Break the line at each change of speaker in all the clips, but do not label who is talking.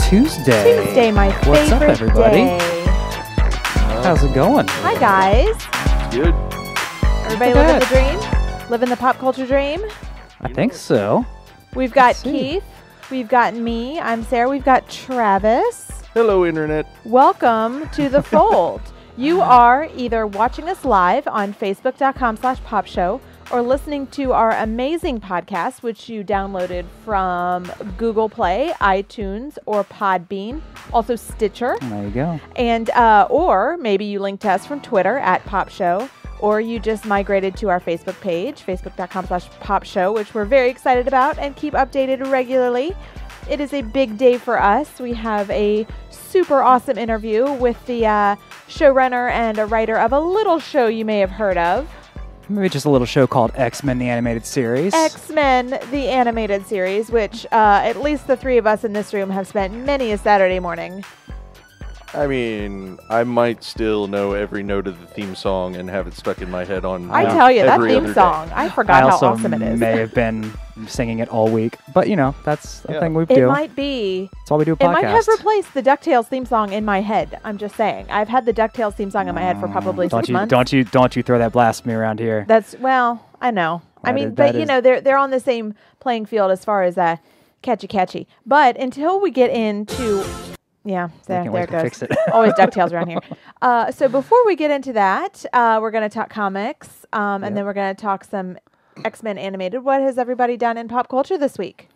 Tuesday.
Tuesday, my favorite
What's up, everybody?
day.
How's it going?
Hi, guys.
Good.
Everybody living the dream? Living the pop culture dream?
I think so.
We've got
Let's see.
Keith. We've got me. I'm Sarah. We've got Travis.
Hello, Internet.
Welcome to The Fold. You are either watching us live on facebook.com/popshow or listening to our amazing podcast, which you downloaded from Google Play, iTunes, or Podbean, also Stitcher.
There you go.
And or maybe you linked to us from Twitter @popshow, or you just migrated to our Facebook page, facebook.com/popshow, which we're very excited about and keep updated regularly. It is a big day for us. We have a super awesome interview with the showrunner and a writer of a little show you may have heard of.
Maybe just a little show called X-Men, the animated series.
X-Men, the animated series, which at least the three of us in this room have spent many a Saturday morning.
I mean, I might still know every note of the theme song and have it stuck in my head on.
I tell you, that
every
theme
other
song,
day.
I forgot how
also
awesome it is.
may have been singing it all week, but that's a thing we
It
do.
might be.
That's why we do a
It
podcast.
might have replaced the DuckTales theme song in my head. I'm just saying. I've had the DuckTales theme song in my head for probably 6 months.
Don't you throw that blasphemy around here.
That's, well, I know. I mean, but you know, they're on the same playing field as far as catchy. But until we get into, yeah, there
can't
it
wait to
goes.
fix it.
Always DuckTales around here. So before we get into that, we're going to talk comics, and then we're going to talk some X-Men animated. What has everybody done in pop culture this week?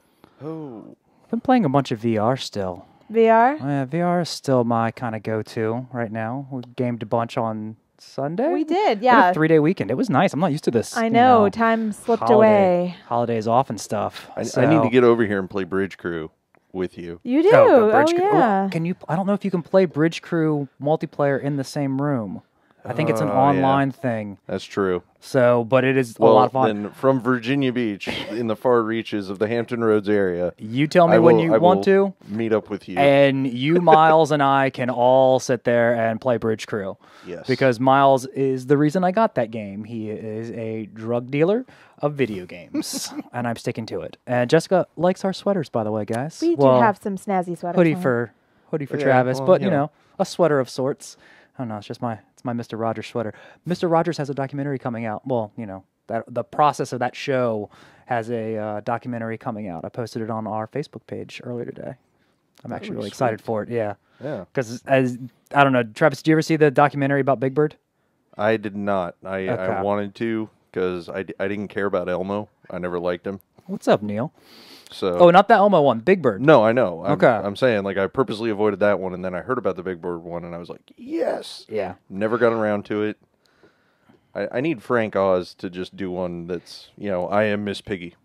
Oh,
Been playing a bunch of VR still.
VR?
Yeah, VR is still my kind of go-to right now. We gamed a bunch on Sunday.
We did,
We had
yeah.
a 3-day weekend. It was nice. I'm not used to this.
I know, time slipped away.
Holidays off and stuff.
I need to get over here and play Bridge Crew with you.
You do?
Bridge Crew.
Yeah.
Can you? I don't know if you can play Bridge Crew multiplayer in the same room. I think it's an online thing.
That's true.
So, but it is a
Well,
lot of fun.
then from Virginia Beach in the far reaches of the Hampton Roads area,
You tell me
I
when
will-
you
I
want
will
to,
meet up with you.
and you, Miles, and I can all sit there and play Bridge Crew.
Yes.
Because Miles is the reason I got that game. He is a drug dealer of video games, and I'm sticking to it. And Jessica likes our sweaters, by the way, guys.
We do have some snazzy sweaters.
hoodie
on.
for
Yeah,
Travis,
well,
but
you know.
a sweater of sorts. I don't know. It's just my Mr. Rogers sweater. Mr. Rogers has a documentary coming out. Well, that the process of that show has a documentary coming out. I posted it on our Facebook page earlier today. I'm actually really excited for it. Yeah.
Yeah.
Because I don't know, Travis, did you ever see the documentary about Big Bird?
I did not. I
Okay.
wanted to because I didn't care about Elmo. I never liked him.
What's up, Neil?
So.
Oh, not the Elmo one, Big Bird.
No, I know.
Okay.
I'm saying, I purposely avoided that one, and then I heard about the Big Bird one, and I was like, yes.
Yeah.
Never got around to it. I need Frank Oz to just do one that's, I am Miss Piggy.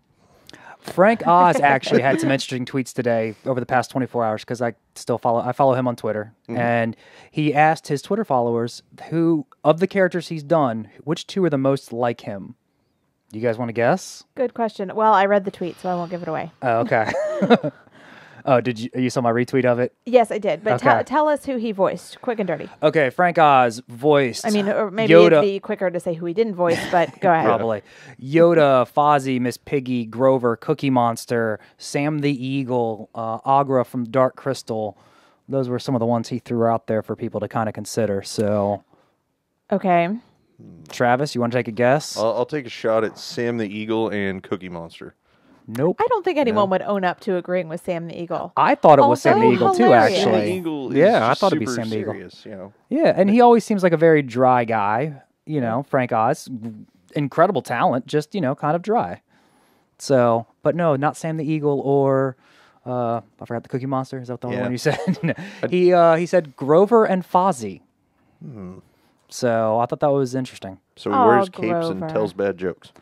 Frank Oz actually had some interesting tweets today over the past 24 hours because I follow him on Twitter, and he asked his Twitter followers who of the characters he's done, which two are the most like him. You guys want to guess?
Good question. Well, I read the tweet, so I won't give it away.
Oh, okay. Oh, did you saw my retweet of it?
Yes, I did. But
Okay.
tell us who he voiced, quick and dirty.
Okay, Frank Oz voiced.
I mean, or maybe
Yoda.
it'd be quicker to say who he didn't voice, but go ahead.
Probably. Yoda, Fozzie, Miss Piggy, Grover, Cookie Monster, Sam the Eagle, Agra from Dark Crystal. Those were some of the ones he threw out there for people to kind of consider. So,
Okay.
Travis, you want to take a guess?
I'll take a shot at Sam the Eagle and Cookie Monster.
Nope.
I don't think anyone would own up to agreeing with Sam the Eagle.
I thought it was
Also
Sam the Eagle too,
hilarious.
Sam the
actually.
Eagle is
Yeah, I
just
thought it'd be
super
Sam the Eagle.
serious,
Yeah, and he always seems like a very dry guy. Frank Oz, incredible talent, just kind of dry. So, but no, not Sam the Eagle or I forgot the Cookie Monster. Is that the only
Yeah.
one you said? He said Grover and Fozzie. So I thought that was interesting.
So he
Oh,
wears capes and
Grover.
tells bad jokes.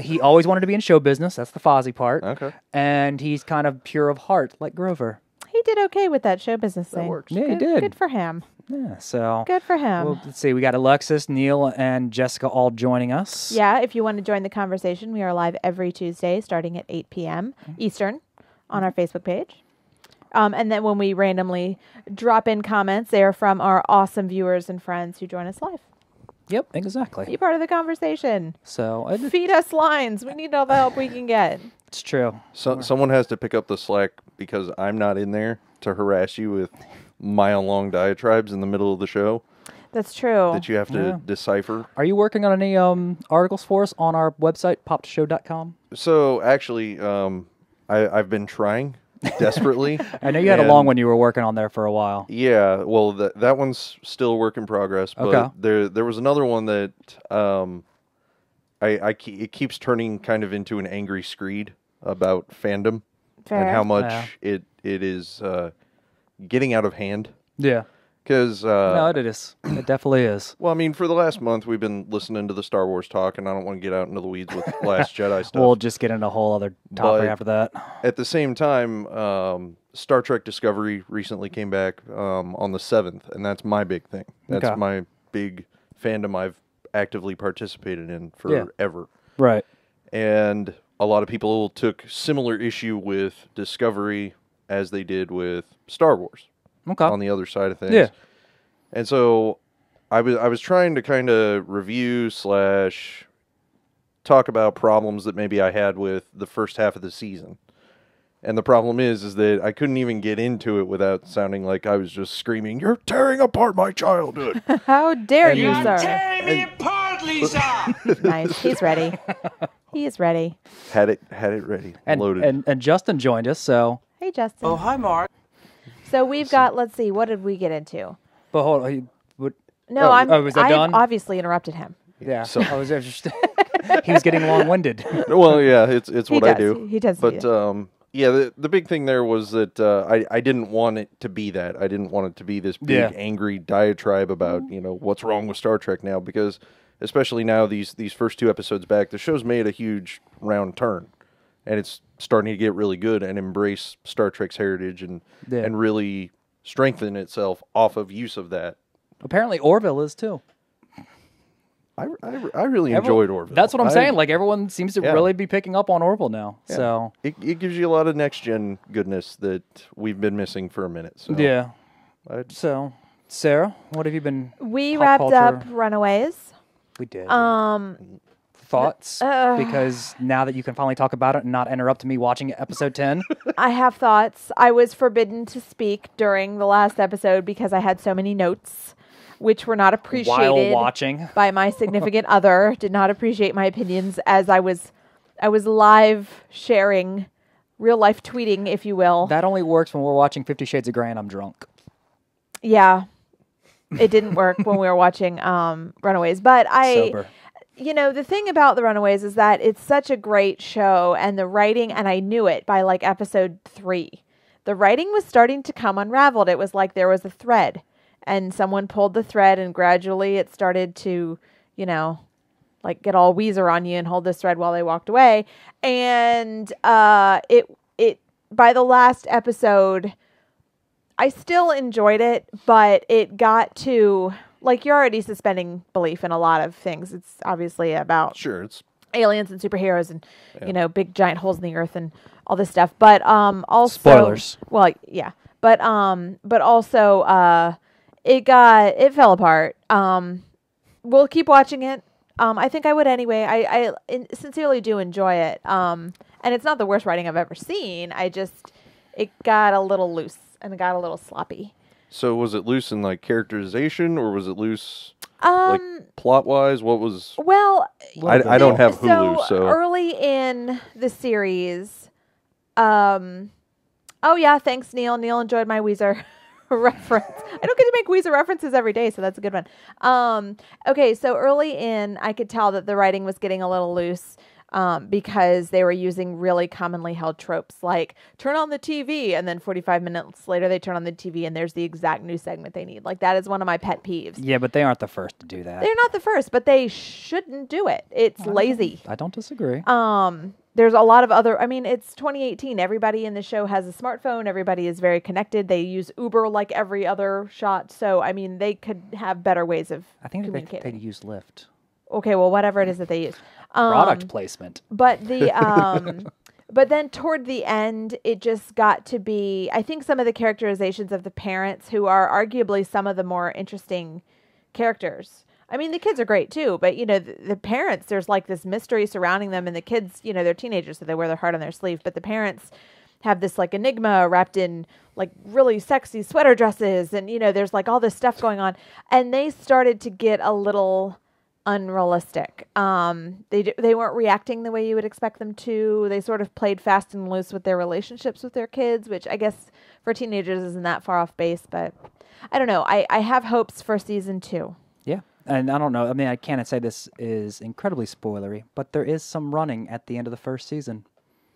He always wanted to be in show business. That's the Fozzie part.
Okay.
And he's kind of pure of heart, like Grover.
He did okay with that show business thing.
works.
Yeah, he
Good-
did.
Good for him.
Yeah. So.
Good for him.
Well, let's see. We got Alexis, Neil, and Jessica all joining us.
Yeah, if you want to join the conversation, we are live every Tuesday starting at 8 p.m. Eastern on our Facebook page. And then when we randomly drop in comments, they are from our awesome viewers and friends who join us live.
Yep, exactly.
Be part of the conversation.
So
Feed us lines. We need all the help we can get.
it's true.
So, someone has to pick up the slack because I'm not in there to harass you with mile-long diatribes in the middle of the show
That's true.
that you have to decipher.
Are you working on any articles for us on our website, popshow.com?
So actually, I've been trying desperately.
I know you had a long one you were working on there for a while.
Yeah, well, that one's still a work in progress. But
Okay.
there was another one that it keeps turning kind of into an angry screed about fandom
Fair.
and how much it is getting out of hand.
Yeah.
Because
No, it is. It definitely is.
well, I mean, for the last month we've been listening to the Star Wars talk, and I don't want to get out into the weeds with Last Jedi stuff.
We'll just get into a whole other topic
But
after that.
at the same time, Star Trek Discovery recently came back on the 7th, and that's my big thing. That's
Okay.
my big fandom I've actively participated in forever.
Right.
And a lot of people took similar issue with Discovery as they did with Star Wars
Okay.
on the other side of things.
Yeah.
And so I was trying to kind of review / talk about problems that maybe I had with the first half of the season. And the problem is that I couldn't even get into it without sounding like I was just screaming, "You're tearing apart my childhood."
How dare you,
you-
sir?
Tearing me apart, Lisa!
Nice. He's ready. He is ready.
Had it ready,
And,
loaded.
and Justin joined us, so...
Hey, Justin.
Oh, hi, Mark.
So we've got, let's see, what did we get into?
But hold on.
No,
was that
I've
done?
obviously interrupted him.
Yeah.
So-
I was interested. He was getting long-winded.
Well, yeah, it's
He
what I
does.
do.
He does do
But yeah, the big thing there was that I didn't want it to be that. I didn't want it to be this big angry diatribe about what's wrong with Star Trek now, because especially now these first 2 episodes back, the show's made a huge round turn, and it's starting to get really good and embrace Star Trek's heritage and really strengthen itself off of use of that.
Apparently Orville is, too.
I really enjoyed Orville.
That's what I'm saying. Like, everyone seems to really be picking up on Orville now.
Yeah.
So
it gives you a lot of next-gen goodness that we've been missing for a minute. So
yeah.
I'd-
So, Sarah, what have you been...
We
pop
wrapped
culture?
up Runaways.
We did.
Um,
Thoughts? Because now that you can finally talk about it and not interrupt me watching episode 10.
I have thoughts. I was forbidden to speak during the last episode because I had so many notes, which were not appreciated
While watching.
by my significant other. Did not appreciate my opinions as I was live sharing, real life tweeting, if you will.
That only works when we're watching 50 Shades of Grey and I'm drunk.
Yeah, it didn't work when we were watching Runaways, but
Sober.
the thing about the Runaways is that it's such a great show, and the writing, and I knew it by like episode 3. The writing was starting to come unraveled. It was like there was a thread, and someone pulled the thread, and gradually it started to, like get all Weezer on you and hold this thread while they walked away. And it by the last episode, I still enjoyed it, but it got to, like, you're already suspending belief in a lot of things. It's obviously about
Sure, it's
aliens and superheroes and, big giant holes in the earth and all this stuff. But also...
Spoilers.
Well, yeah. But also, it fell apart. We'll keep watching it. I think I would anyway. I sincerely do enjoy it. And it's not the worst writing I've ever seen. It got a little loose and it got a little sloppy.
So was it loose in like characterization, or was it loose like plot wise? What was?
Well,
I don't have Hulu, so
early in the series, oh yeah, thanks Neil. Neil enjoyed my Weezer reference. I don't get to make Weezer references every day, so that's a good one. Okay, so early in, I could tell that the writing was getting a little loose. Because they were using really commonly held tropes like turn on the TV and then 45 minutes later they turn on the TV and there's the exact news segment they need. Like, that is one of my pet peeves.
Yeah, but they aren't the first to do that.
They're not the first, but they shouldn't do it. It's lazy.
I don't disagree.
There's a lot of other, it's 2018. Everybody in the show has a smartphone. Everybody is very connected. They use Uber like every other shot. So, they could have better ways of
I think
communicating.
they use Lyft.
Okay, well, whatever it is that they use.
Product placement.
But but then toward the end, it just got to be, I think some of the characterizations of the parents, who are arguably some of the more interesting characters. The kids are great too, but the parents, there's like this mystery surrounding them, and the kids, they're teenagers, so they wear their heart on their sleeve, but the parents have this like enigma wrapped in like really sexy sweater dresses, and there's like all this stuff going on, and they started to get a little unrealistic. They weren't reacting the way you would expect them to. They sort of played fast and loose with their relationships with their kids, which I guess for teenagers isn't that far off base, but I don't know. I have hopes for season 2.
Yeah. And I don't know. I mean, I can't say this is incredibly spoilery, but there is some running at the end of the first season.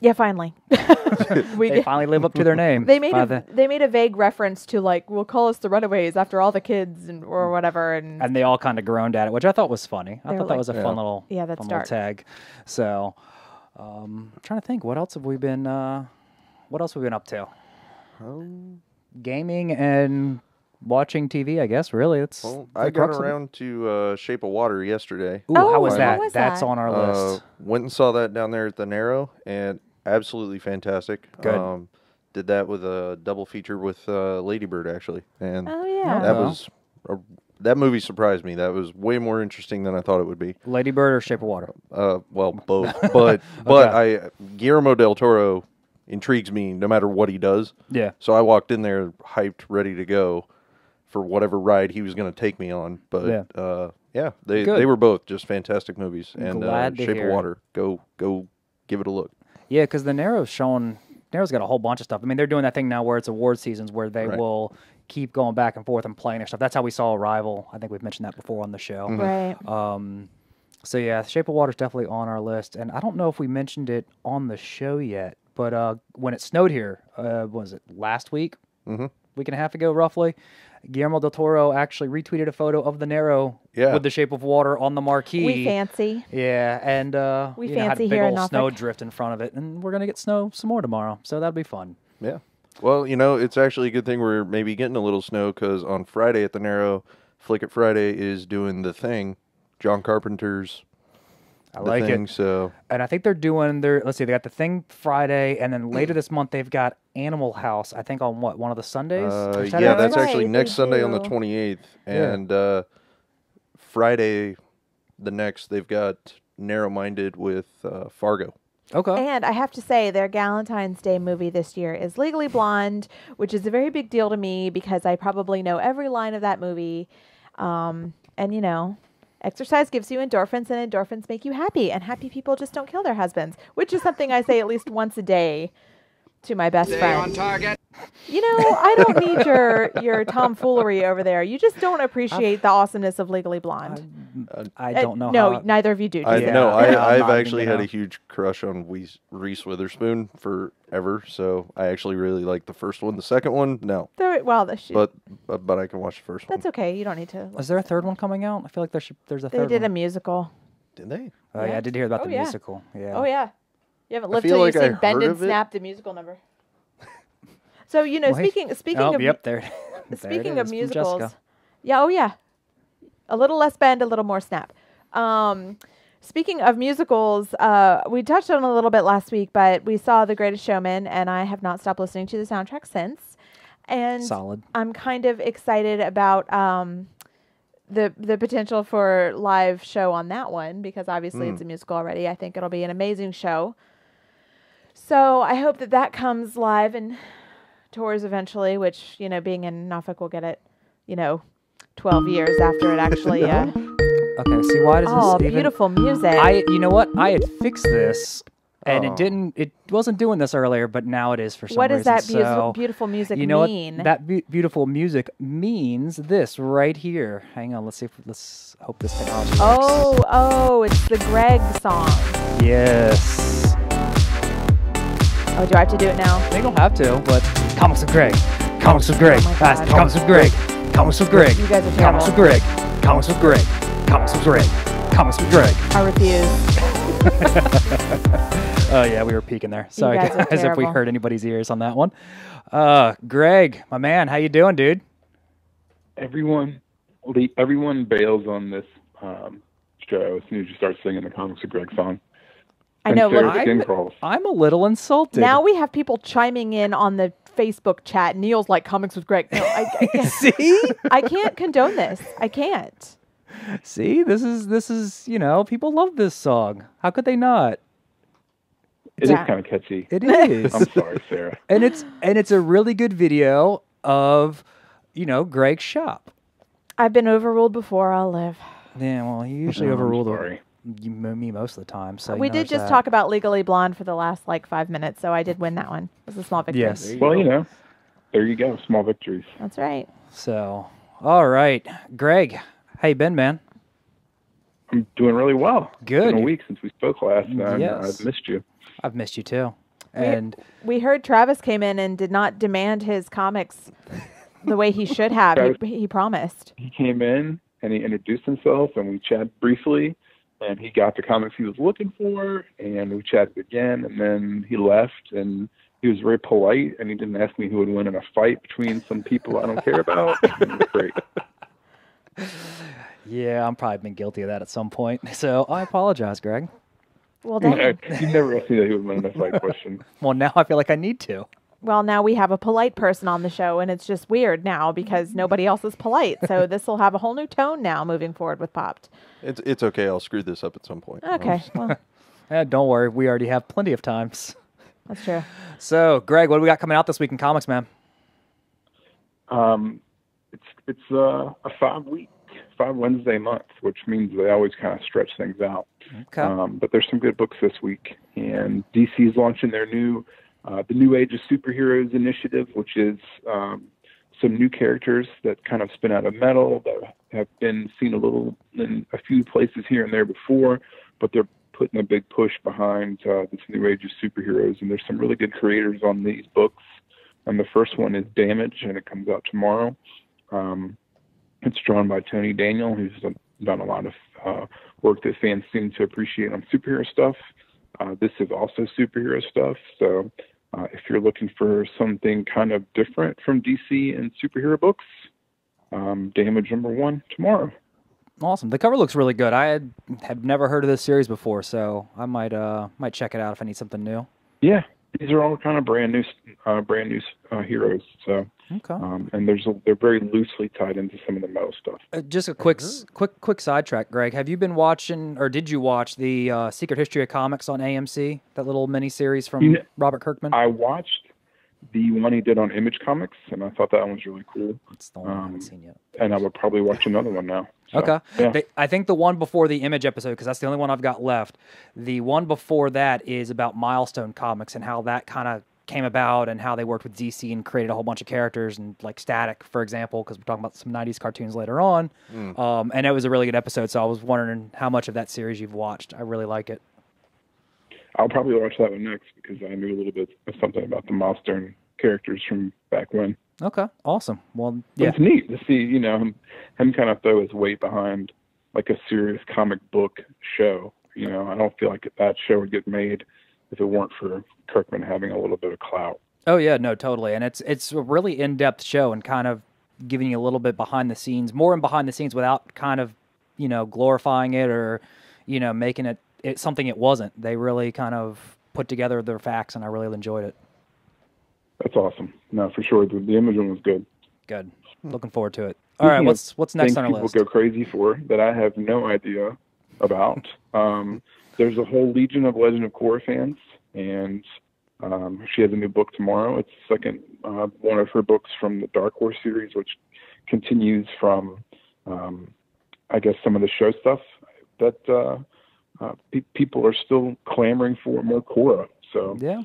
Yeah, finally.
They finally live up to their name.
They made a vague reference to like, we'll call us the Runaways after all the kids or whatever, and
they all kind of groaned at it, which I thought was funny. I thought that was a fun little
that's
fun
dark.
little tag. So, I'm trying to think, what else have we been up to? Gaming and watching TV, I guess. Really,
I got around to Shape of Water yesterday.
Ooh, how was that?
How was
That's
that?
on our list.
Went and saw that down there at the Narrow, and absolutely fantastic.
Good.
Did that with a double feature with Lady Bird, actually, and that movie surprised me. That was way more interesting than I thought it would be.
Lady Bird or Shape of Water?
Well, both, but Guillermo del Toro intrigues me no matter what he does.
Yeah.
So I walked in there hyped, ready to go for whatever ride he was going to take me on. But they were both just fantastic movies. And Shape of Water, go give it a look.
Yeah, because the Narrow's got a whole bunch of stuff. I mean, they're doing that thing now where it's award seasons where they will keep going back and forth and playing their stuff. That's how we saw Arrival. I think we've mentioned that before on the show.
Right.
So yeah, Shape of Water is definitely on our list. And I don't know if we mentioned it on the show yet, but when it snowed here, was it last week?
Mm-hmm.
Week and a half ago, roughly. Guillermo del Toro actually retweeted a photo of the Narrow with the Shape of Water on the marquee.
We fancy.
Yeah, and
we
had a
fancy
big
here in
old
Norfolk.
snow drift in front of it, and we're gonna get snow some more tomorrow, so that'll be fun.
Yeah. Well, it's actually a good thing we're maybe getting a little snow, because on Friday at the Narrow, Flick It Friday is doing The Thing, John Carpenter's
I like
Thing,
it.
So,
and I think they're doing they got The Thing Friday, and then later this month they've got Animal House, I think on one of the Sundays?
Yeah, that's
right?
actually next
They
Sunday on the
do.
28th. And Friday, the next, they've got Narrow Minded with Fargo.
Okay.
And I have to say, their Valentine's Day movie this year is Legally Blonde, which is a very big deal to me because I probably know every line of that movie. And, exercise gives you endorphins, and endorphins make you happy. And happy people just don't kill their husbands, which is something I say at least once a day to my best
Stay
friend.
on target.
I don't need your tomfoolery over there. You just don't appreciate the awesomeness of Legally Blonde.
I don't know.
No, neither of you do.
I've
not
actually
even
had a huge crush on Reese Witherspoon forever, so I actually really like the first one. The second one, no. But I can watch the first one.
That's okay. You don't need to.
Is there a third one coming out? I feel like there's a
They
third
did a
one.
musical.
Did they?
Oh, yeah, I did hear about the
yeah.
musical. Yeah.
Oh, yeah. You haven't lived
feel
till
like
you've
I
seen Bend
heard
and
of it.
Snap, the musical number. So, speaking
Oh,
of
yep, there. there
speaking
it
of
is from
musicals,
Jessica.
yeah. A little less Bend, a little more Snap. Speaking of musicals, we touched on it a little bit last week, but we saw The Greatest Showman, and I have not stopped listening to the soundtrack since. And
Solid.
I'm kind of excited about the potential for live show on that one, because obviously it's a musical already. I think it'll be an amazing show. So I hope that comes live and tours eventually, which, being in Norfolk, we'll get it, 12 years after it actually.
Okay, see, why does this even...
beautiful music.
You know what? I had fixed this, and it wasn't doing this earlier, but now it is for some
What
reason.
does that
So,
beautiful music
you know
mean?
what? That beautiful music means this right here. Hang on, let's hope this technology works.
It's the Greg song.
Yes.
Oh, do I have to do it now?
They don't have to, but Comics with Greg. Comics with Greg.
Oh my God.
Comics with Greg. Comics with Greg.
You guys are
Comics with
terrible.
Greg. Comics with Greg. Comics with Greg. Comics with Greg.
I refuse.
Oh, yeah, we were peeking there. Sorry,
guys are
guys, if we
terrible.
hurt anybody's ears on that one. Greg, my man, how you doing, dude?
Everyone bails on this show as soon as you start singing the Comics of Greg song.
I know.
Shares
Look,
skin crawls.
I'm a little insulted.
now we have people chiming in on the Facebook chat. Neil's like, Comics with Greg. No, I can't.
See?
I can't condone this. I can't.
See, this is people love this song. How could they not?
It is kind of catchy.
It is.
I'm sorry, Sarah.
And it's a really good video of, Greg's shop.
I've been overruled before. I'll live.
Yeah, well, you usually overrule me most of the time. So
we did just talk about Legally Blonde for the last 5 minutes, so I did win that one. It was a small victory.
Yes.
Well, there you go. Small victories.
That's right.
So, all right. Greg, how you been, man?
I'm doing really well.
Good.
It's been a week since we spoke last, and
Yes.
I've missed you.
I've missed you too. And
we heard Travis came in and did not demand his comics the way he should have. He promised.
He came in and he introduced himself, and we chatted briefly, and he got the comics he was looking for, and we chatted again, and then he left, and he was very polite, and he didn't ask me who would win in a fight between some people I don't care about. It was great.
yeah, I'm probably been guilty of that at some point. So I apologize, Greg.
Well, then,
You never asked me that he would win in a fight question.
Well, now I feel like I need to.
well, now we have a polite person on the show, and it's just weird now because nobody else is polite. So this will have a whole new tone now moving forward with Popped.
It's okay. I'll screw this up at some point.
Okay, well,
Don't worry. We already have plenty of times.
that's true.
So, Greg, what do we got coming out this week in comics, man?
It's a 5 Wednesday month, which means they always kind of stretch things out.
Okay.
But there's some good books this week, and DC's launching their new the New Age of Superheroes initiative, which is some new characters that kind of spin out of metal that have been seen a little in a few places here and there before, but they're putting a big push behind this New Age of Superheroes, and there's some really good creators on these books. And the first one is Damage, and it comes out tomorrow. It's drawn by Tony Daniel, who's done a lot of work that fans seem to appreciate on superhero stuff. This is also superhero stuff, so if you're looking for something kind of different from DC and superhero books, Damage #1 tomorrow.
Awesome. The cover looks really good. I have never heard of this series before, so I might check it out if I need something new.
Yeah, these are all kind of brand new heroes. So,
Okay.
and they're very loosely tied into some of the metal stuff.
Just a quick sidetrack, Greg. Have you been watching, or did you watch the Secret History of Comics on AMC? That little mini series from Robert Kirkman.
I watched the one he did on Image Comics, and I thought that one was really cool.
It's the one I haven't seen yet.
And I would probably watch another one now. So,
Okay.
Yeah.
I think the one before the Image episode, because that's the only one I've got left, the one before that is about Milestone Comics and how that kind of came about and how they worked with DC and created a whole bunch of characters, and like Static, for example, because we're talking about some 90s cartoons later on. And it was a really good episode, so I was wondering how much of that series you've watched. I really like it.
I'll probably watch that one next because I knew a little bit of something about the Milestone characters from back when.
Okay, awesome. Well,
But
yeah.
it's neat to see, him kind of throw his weight behind like a serious comic book show. I don't feel like that show would get made if it weren't for Kirkman having a little bit of clout.
Oh yeah, no, totally. And it's a really in-depth show and kind of giving you a little bit behind the scenes, more in behind the scenes without kind of, glorifying it or, making it something it wasn't. They really kind of put together their facts, and I really enjoyed it.
That's awesome. No, for sure. The Image one was good.
Good. Looking forward to it. All right, what's next on our
people
list?
go crazy for that I have no idea about. There's a whole legion of Legend of Korra fans, and she has a new book tomorrow. It's the second one of her books from the Dark Horse series, which continues from, I guess, some of the show stuff that people are still clamoring for more Korra. So
Yeah.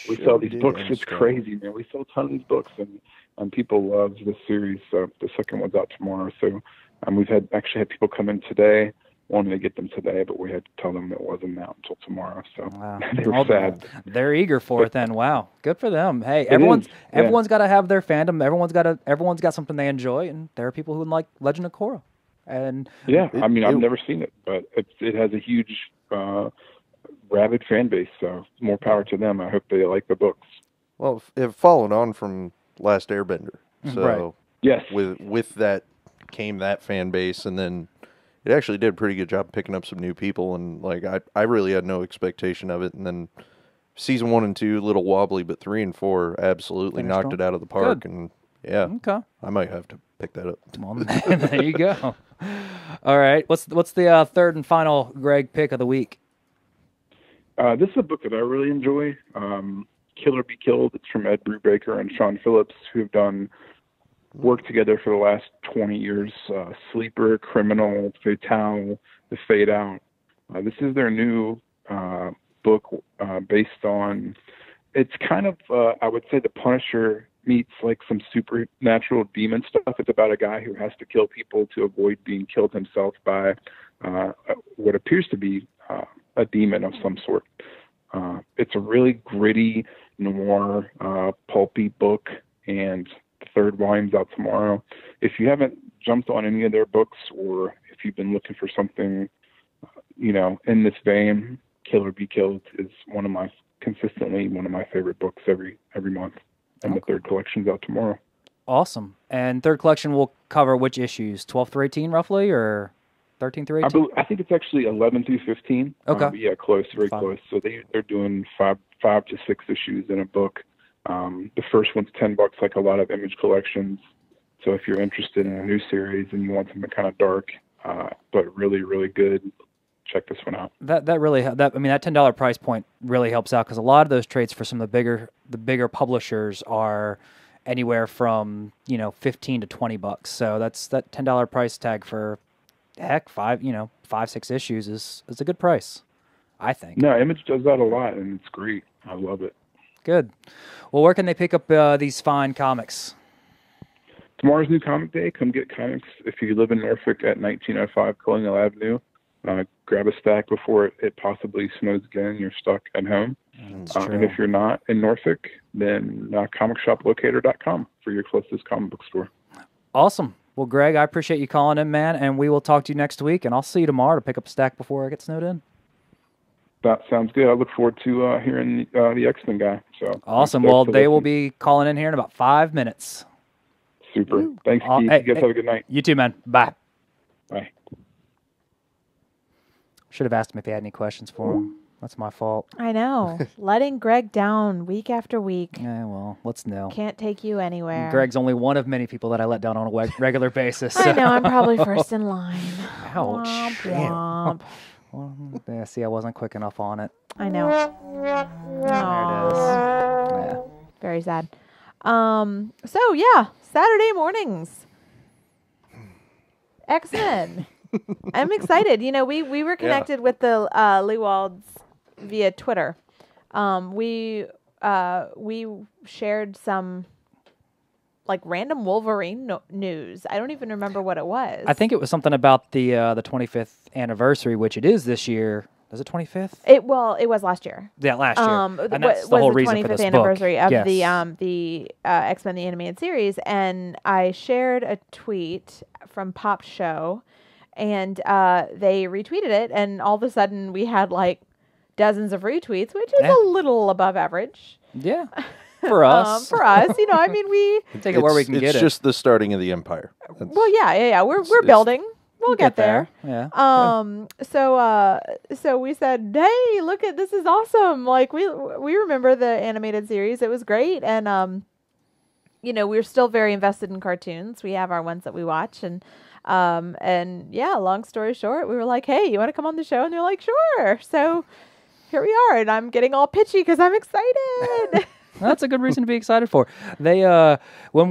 we sell these books. It's crazy, man. We sell a ton of these books, and people love this series. The second one's out tomorrow. So we've actually had people come in today wanting to get them today, but we had to tell them it wasn't out until tomorrow. So
Wow.
they were sad.
They're eager for it then. Wow. Good for them. Hey, everyone's got to have their fandom. Everyone's got something they enjoy, and there are people who like Legend of Korra. And
Yeah, I've never seen it, but it has a huge rabid fan base, so more power to them. I hope they like the books.
Well, it followed on from Last Airbender, so
Right.
Yes.
with that came that fan base, and then it actually did a pretty good job picking up some new people, and like I really had no expectation of it, and then season 1 and 2 a little wobbly, but 3 and 4 absolutely
Finished
knocked
strong.
it out of the park.
Good.
And yeah,
okay.
I might have to pick that up.
Well, there you go. All right. What's the third and final Greg pick of the week?
This is a book that I really enjoy. Kill or Be Killed. It's from Ed Brubaker and Sean Phillips, who have done work together for the last 20 years. Sleeper, Criminal, Fatale, The Fade Out. This is their new book based on, it's kind of, I would say The Punisher meets like some supernatural demon stuff. It's about a guy who has to kill people to avoid being killed himself by what appears to be a demon of some sort. It's a really gritty, noir, pulpy book, and the third volume's out tomorrow. If you haven't jumped on any of their books, or if you've been looking for something, in this vein, Kill or Be Killed is consistently one of my favorite books every month. And the third collection's out tomorrow.
Awesome. And third collection will cover which issues? 12 through 18 roughly, or 13 through 18?
I think it's actually 11 through 15.
Okay.
Yeah, close, very close. So they're doing five to 6 issues in a book. The first one's $10, like a lot of Image collections. So if you're interested in a new series and you want something kind of dark, but really, really good, check this one out. No, Image does that a lot, and it's great. I love it.
Good. Well, where can they pick up these fine comics?
Tomorrow's New Comic Day. Come get comics if you live in Norfolk at 1905 Colonial Avenue. Grab a stack before it possibly snows again and you're stuck at home. And if you're not in Norfolk, then comicshoplocator.com for your closest comic book store.
Awesome. Well, Greg, I appreciate you calling in, man, and we will talk to you next week, and I'll see you tomorrow to pick up a stack before I get snowed in.
That sounds good. I look forward to hearing the X-Men guy. So
awesome. Well, they will be calling in here in about 5 minutes.
Super. Thanks, Keith. You guys have a good night.
You too, man. Bye.
Bye.
Should have asked him if he had any questions for him. That's my fault.
I know. Letting Greg down week after week.
Yeah, well, let's know.
Can't take you anywhere.
Greg's only one of many people that I let down on a regular basis.
I know. I'm probably first in line.
Ouch.
Womp, womp.
Well, yeah, see, I wasn't quick enough on it.
I know.
There it is. Yeah.
Very sad. So, yeah, Saturday mornings. X-Men. I'm excited. We were connected with the Lewalds via Twitter. We shared some random Wolverine news. I don't even remember what it was.
I think it was something about the 25th anniversary, which it is this year. Is it 25th?
It was last year.
Yeah, last year. And that's the
was
whole
the
reason
25th
for this
anniversary
book.
of
Yes.
the X-Men the Animated Series, and I shared a tweet from Pop Show, and they retweeted it, and all of a sudden we had dozens of retweets, which is a little above average.
Yeah. For us.
We
take it where we can get it.
It's just the starting of the empire.
We're building. We'll get there.
Yeah.
So we said, hey, look at this is awesome. We remember the animated series. It was great. And, we're still very invested in cartoons. We have our ones that we watch. And long story short, we were like, hey, you want to come on the show? And they're like, sure. So here we are. And I'm getting all pitchy because I'm excited.
That's a good reason to be excited for. They, when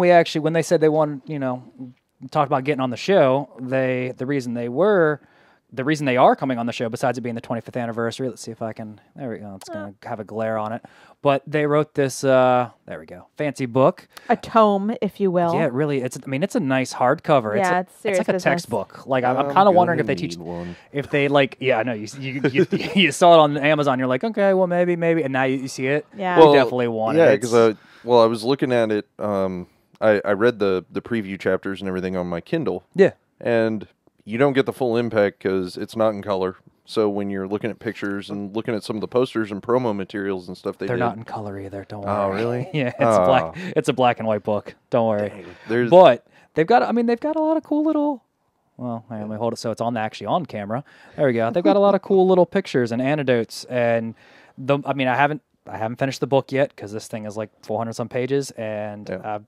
they said they wanted, talked about getting on the show, the reason they are coming on the show, besides it being the 25th anniversary, let's see if I can, there we go, it's going to have a glare on it, but they wrote this, there we go, fancy book.
A tome, if you will.
Yeah, it really, it's a nice hardcover.
Yeah, it's serious
like a
business.
Textbook. I'm kind of wondering if they teach,
one.
if they I know, you saw it on Amazon, you're like, okay, well, maybe, and now you see it.
Yeah.
You definitely want it.
Yeah, because, I was looking at it, I read the preview chapters and everything on my Kindle.
Yeah.
And you don't get the full impact because it's not in color. So when you're looking at pictures and looking at some of the posters and promo materials and stuff, they're
not in color either. Don't worry.
Oh, really?
Yeah, it's black. It's a black and white book. Don't worry.
Dang,
but they've got a lot of cool little. Well, let me hold it so it's actually on camera. There we go. They've got a lot of cool little pictures and anecdotes, and I haven't finished the book yet because this thing is 400 some pages, and I'm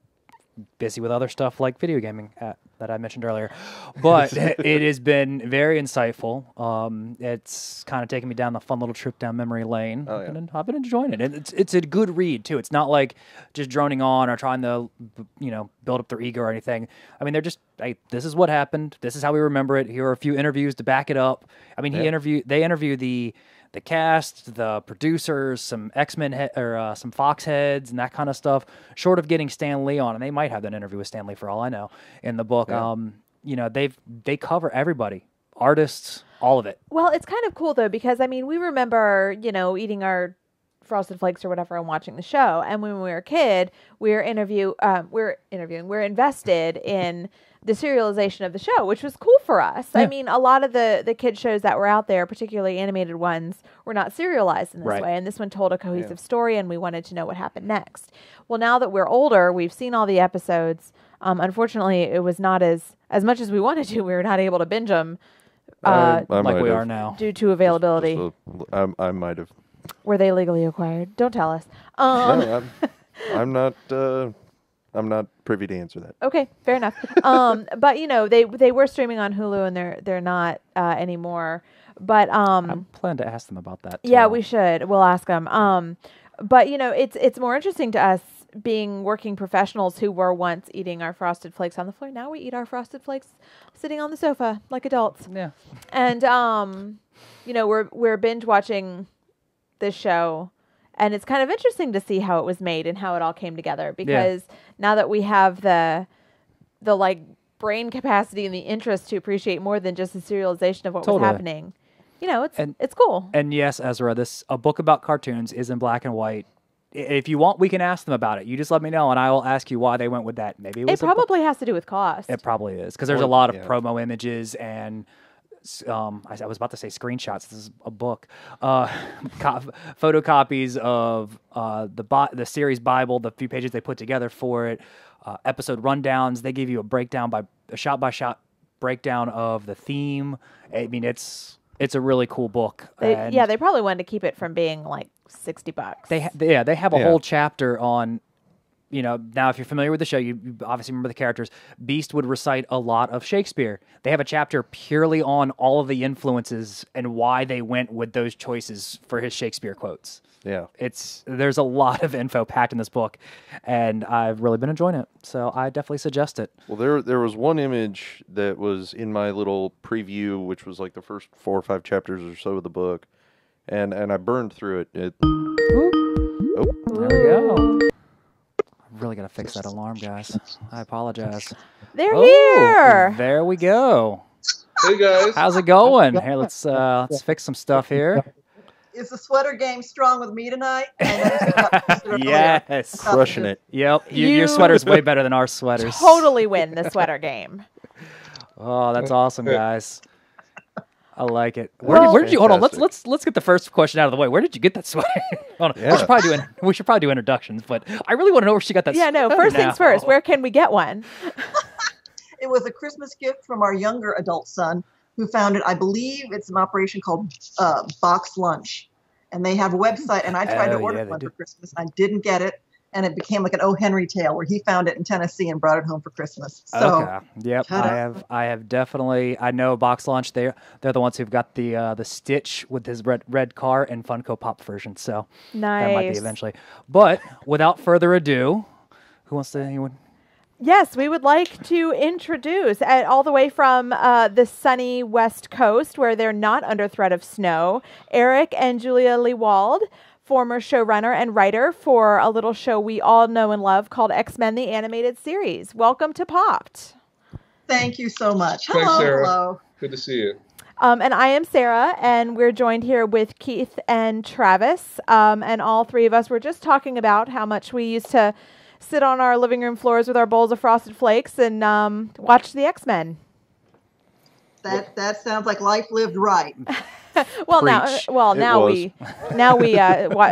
busy with other stuff like video gaming that that I mentioned earlier. But it has been very insightful. It's kind of taken me down the fun little trip down memory lane.
Oh, yeah.
I've been enjoying it. And it's a good read, too. It's not like just droning on or trying to, build up their ego or anything. I mean, they're just, hey, this is what happened. This is how we remember it. Here are a few interviews to back it up. I mean, they interview the cast, the producers, some X-Men or some Fox heads and that kind of stuff, short of getting Stan Lee on, and they might have that interview with Stan Lee for all I know in the book. Yeah. They cover everybody, artists, all of it.
Well, it's kind of cool though, because I mean, we remember, eating our Frosted Flakes or whatever and watching the show. And when we were a kid, we're invested in the serialization of the show, which was cool for us. Yeah. I mean, a lot of the kid shows that were out there, particularly animated ones, were not serialized in this way. And this one told a cohesive story, and we wanted to know what happened next. Well, now that we're older, we've seen all the episodes. Unfortunately, it was not as much as we wanted to. We were not able to binge them
like
we are now
due to availability.
I might have.
Were they legally acquired? Don't tell us.
No, I'm not privy to answer that.
Okay, fair enough. But they were streaming on Hulu, and they're not anymore. But
I plan to ask them about that too.
Yeah, we should. We'll ask them. But it's more interesting to us being working professionals who were once eating our Frosted Flakes on the floor. Now we eat our Frosted Flakes sitting on the sofa like adults.
Yeah.
And we're binge watching this show, and it's kind of interesting to see how it was made and how it all came together, because now that we have the like brain capacity and the interest to appreciate more than just the serialization of what was happening, it's cool.
And yes, Ezra, a book about cartoons is in black and white. If you want, we can ask them about it. You just let me know, and I will ask you why they went with that. Maybe it
probably has to do with cost.
It probably is, because there's a lot of promo images and I was about to say screenshots. This is a book. Photocopies of the series Bible, the few pages they put together for it, episode rundowns. They give you a shot-by-shot breakdown of the theme. I mean, it's a really cool book.
They probably wanted to keep it from being like $60.
They have a whole chapter on. Now if you're familiar with the show, you obviously remember the characters. Beast would recite a lot of Shakespeare. They have a chapter purely on all of the influences and why they went with those choices for his Shakespeare quotes.
Yeah.
There's a lot of info packed in this book, and I've really been enjoying it. So I definitely suggest it.
Well, there was one image that was in my little preview, which was like the first 4 or 5 chapters or so of the book, and I burned through it.
There we go. Really got to fix that alarm, guys. I apologize.
They're here.
There we go.
Hey guys,
how's it going? Here, let's fix some stuff here.
Is the sweater game strong with me tonight?
Yes,
crushing it.
Yep, your sweater's way better than our sweaters.
Totally win the sweater game.
Oh, that's awesome, guys. I like it. Where did you hold on? Let's get the first question out of the way. Where did you get that sweater? Hold on. Yeah. We should probably do introductions, but I really want to know where she got that.
Yeah, no. First things first. Where can we get one?
It was a Christmas gift from our younger adult son, who found it. I believe it's an operation called Box Lunch, and they have a website. And I tried to order one for Christmas. I didn't get it. And it became like an O. Henry tale where he found it in Tennessee and brought it home for Christmas. So,
okay. Yep. I have definitely. I know Box Lunch. They're the ones who've got the Stitch with his red car and Funko Pop version. So
nice.
That might be eventually. But without further ado, who wants to? Anyone?
Yes, we would like to introduce all the way from the sunny West Coast, where they're not under threat of snow, Eric and Julia Lewald, former showrunner and writer for a little show we all know and love called X-Men, the Animated Series. Welcome to Popped.
Thank you so much.
Thanks,
hello,
Sarah.
hello.
Good to see you.
And I am Sarah, and we're joined here with Keith and Travis. And all three of us were just talking about how much we used to sit on our living room floors with our bowls of Frosted Flakes and watch the X-Men.
That sounds like life lived right.
Now we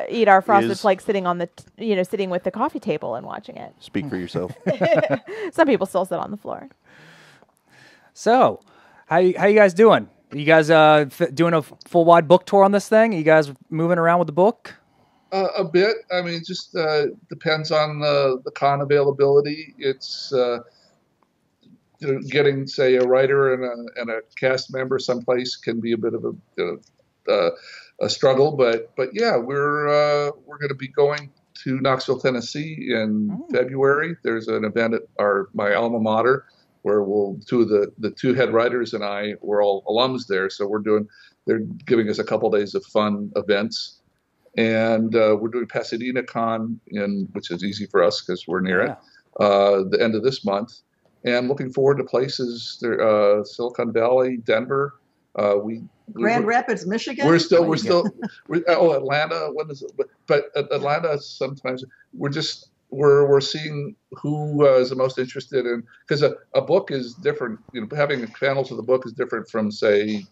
eat our Frosted Flakes sitting on sitting with the coffee table and watching it.
Speak for yourself.
Some people still sit on the floor.
So, how you guys doing? You guys doing a full wide book tour on this thing? Are you guys moving around with the book?
A bit. I mean, it just depends on the con availability. It's getting, say, a writer and a cast member someplace can be a bit of a struggle. But yeah, we're going to be going to Knoxville, Tennessee in February. There's an event at my alma mater where the two head writers and I, we're all alums there. So they're giving us a couple days of fun events. And we're doing Pasadena Con, which is easy for us because we're near it, the end of this month. And looking forward to places there, Silicon Valley, Denver.
Grand Rapids, Michigan.
We're still Atlanta. When is it? But Atlanta sometimes we're seeing who is the most interested in, because a book is different. Having panels of the book is different from, say,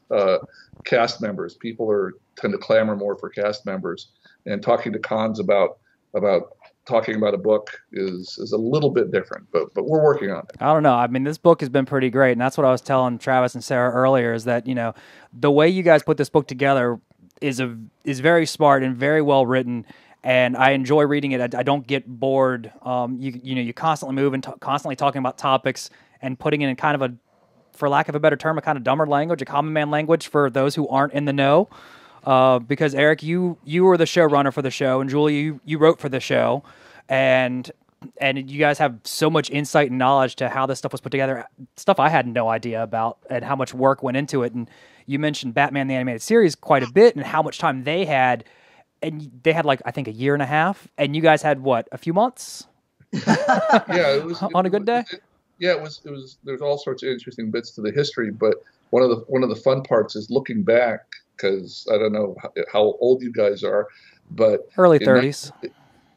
cast members. People tend to clamor more for cast members, and talking to cons about talking about a book is a little bit different, but we're working on it.
I don't know. I mean, this book has been pretty great, and that's what I was telling Travis and Sarah earlier, is that, the way you guys put this book together is very smart and very well written, and I enjoy reading it. I don't get bored. You constantly move and constantly talking about topics and putting it in kind of for lack of a better term, a kind of dumber language, a common man language for those who aren't in the know. Because Eric, you were the showrunner for the show, and Julia, you wrote for the show, and you guys have so much insight and knowledge to how this stuff was put together, stuff I had no idea about, and how much work went into it. And you mentioned Batman the Animated Series quite a bit, and how much time they had, and they had I think a year and a half, and you guys had a few months?
Yeah, it was
on a good day.
It was. There's all sorts of interesting bits to the history, but one of the fun parts is looking back, because I don't know how old you guys are, but
early 30s.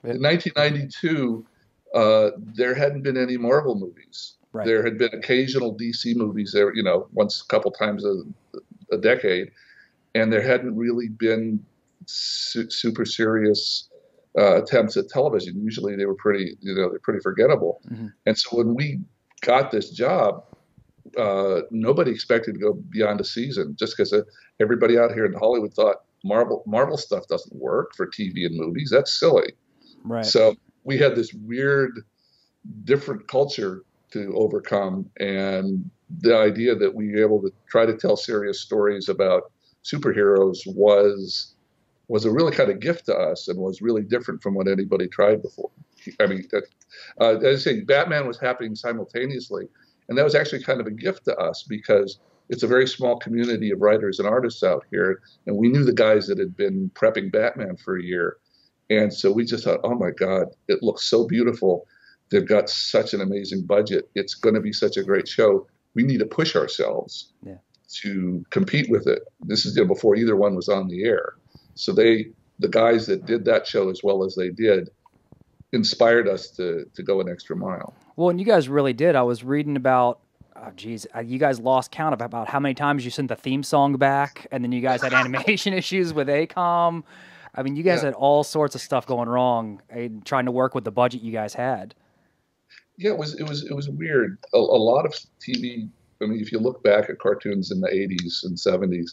In 1992, there hadn't been any Marvel movies.
Right.
There had been occasional DC movies there, once a couple times a decade, and there hadn't really been super serious attempts at television. Usually they were they're pretty forgettable. Mm-hmm. And so when we got this job, nobody expected to go beyond a season, just because everybody out here in Hollywood thought Marvel stuff doesn't work for TV and movies. That's silly.
Right.
So we had this weird, different culture to overcome, and the idea that we were able to try to tell serious stories about superheroes was a really kind of gift to us, and was really different from what anybody tried before. I mean, as I say, Batman was happening simultaneously, and that was actually kind of a gift to us, because it's a very small community of writers and artists out here, and we knew the guys that had been prepping Batman for a year. And so we just thought, oh my God, it looks so beautiful. They've got such an amazing budget. It's going to be such a great show. We need to push ourselves to compete with it. This is before either one was on the air. So the guys that did that show as well as they did inspired us to go an extra mile.
Well, and you guys really did. I was reading about, you guys lost count of about how many times you sent the theme song back, and then you guys had animation issues with ACOM. I mean, you guys had all sorts of stuff going wrong, trying to work with the budget you guys had.
Yeah, it was weird. A lot of TV. I mean, if you look back at cartoons in the 80s and 70s,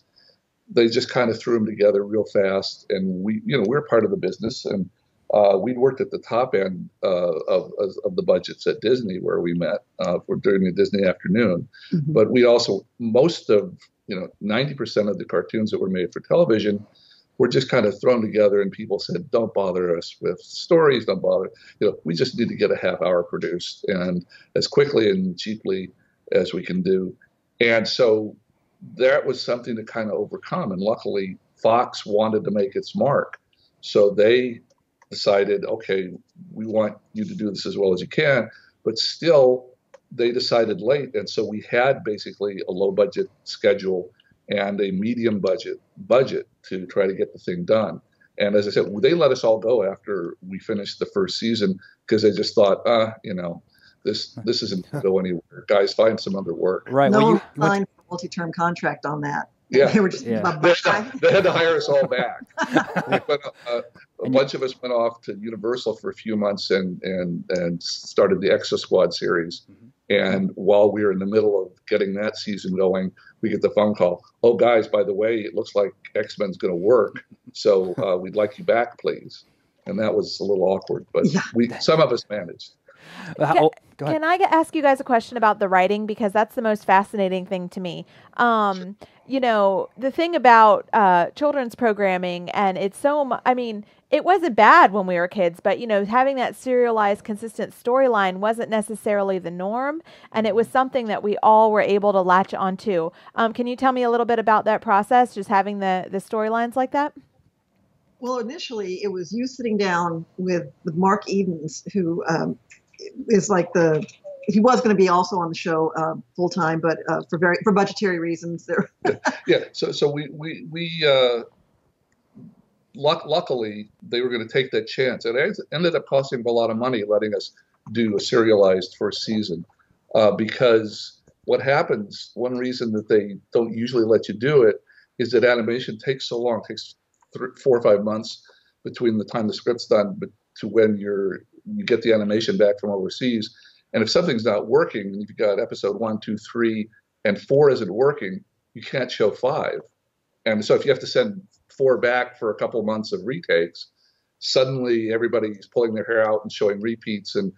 they just kind of threw them together real fast. And we're part of the business, and we'd worked at the top end of the budgets at Disney, where we met during the Disney afternoon. Mm-hmm. But we also, most of 90% of the cartoons that were made for television were just kind of thrown together, and people said, don't bother us with stories, don't bother. We just need to get a half hour produced, and as quickly and cheaply as we can do. And so that was something to kind of overcome. And luckily, Fox wanted to make its mark. So they decided, okay, we want you to do this as well as you can. But still, they decided late. And so we had basically a low budget schedule and a medium budget to try to get the thing done. And as I said, they let us all go after we finished the first season, because they just thought, this isn't going to go anywhere. Guys, find some other work.
Right.
No one signed a multi-term contract on that.
Yeah.
They were just
they had to hire us all back. A bunch of us went off to Universal for a few months and started the Exo Squad series. Mm-hmm. And while we were in the middle of getting that season going, we get the phone call. Oh, guys, by the way, it looks like X-Men's going to work. So we'd like you back, please. And that was a little awkward, but some of us managed.
Go ahead.
Can I ask you guys a question about the writing, because that's the most fascinating thing to me? You know, the thing about children's programming, and it's so I mean, it wasn't bad when we were kids, but, you know, having that serialized, consistent storyline wasn't necessarily the norm, and it was something that we all were able to latch onto. Can you tell me a little bit about that process, just having the storylines like that?
Well, initially, it was you sitting down with Mark Edens, who is like he was going to be also on the show full time, but for budgetary reasons, there.
Yeah. So we luckily they were going to take that chance, and it ended up costing them a lot of money letting us do a serialized first season, because what happens, one reason that they don't usually let you do it is that animation takes so long. It takes 4 or 5 months between the time the script's done but to when you get the animation back from overseas. And if something's not working, and you've got episode 1, 2, 3, and 4 isn't working, you can't show 5. And so if you have to send 4 back for a couple months of retakes, suddenly everybody's pulling their hair out and showing repeats. And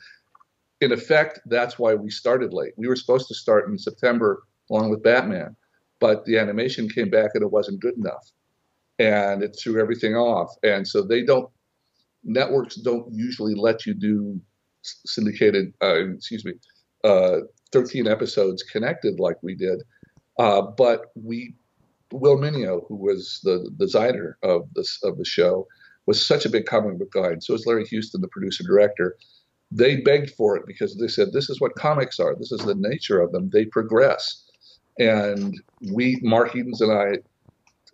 in effect, that's why we started late. We were supposed to start in September along with Batman, but the animation came back and it wasn't good enough. And it threw everything off. And so networks don't usually let you do syndicated, 13 episodes connected like we did. But Will Mineo, who was the designer of the show, was such a big comic book guy, and so was Larry Houston, the producer director. They begged for it because they said, this is what comics are. This is the nature of them. They progress. And Mark Edens and I,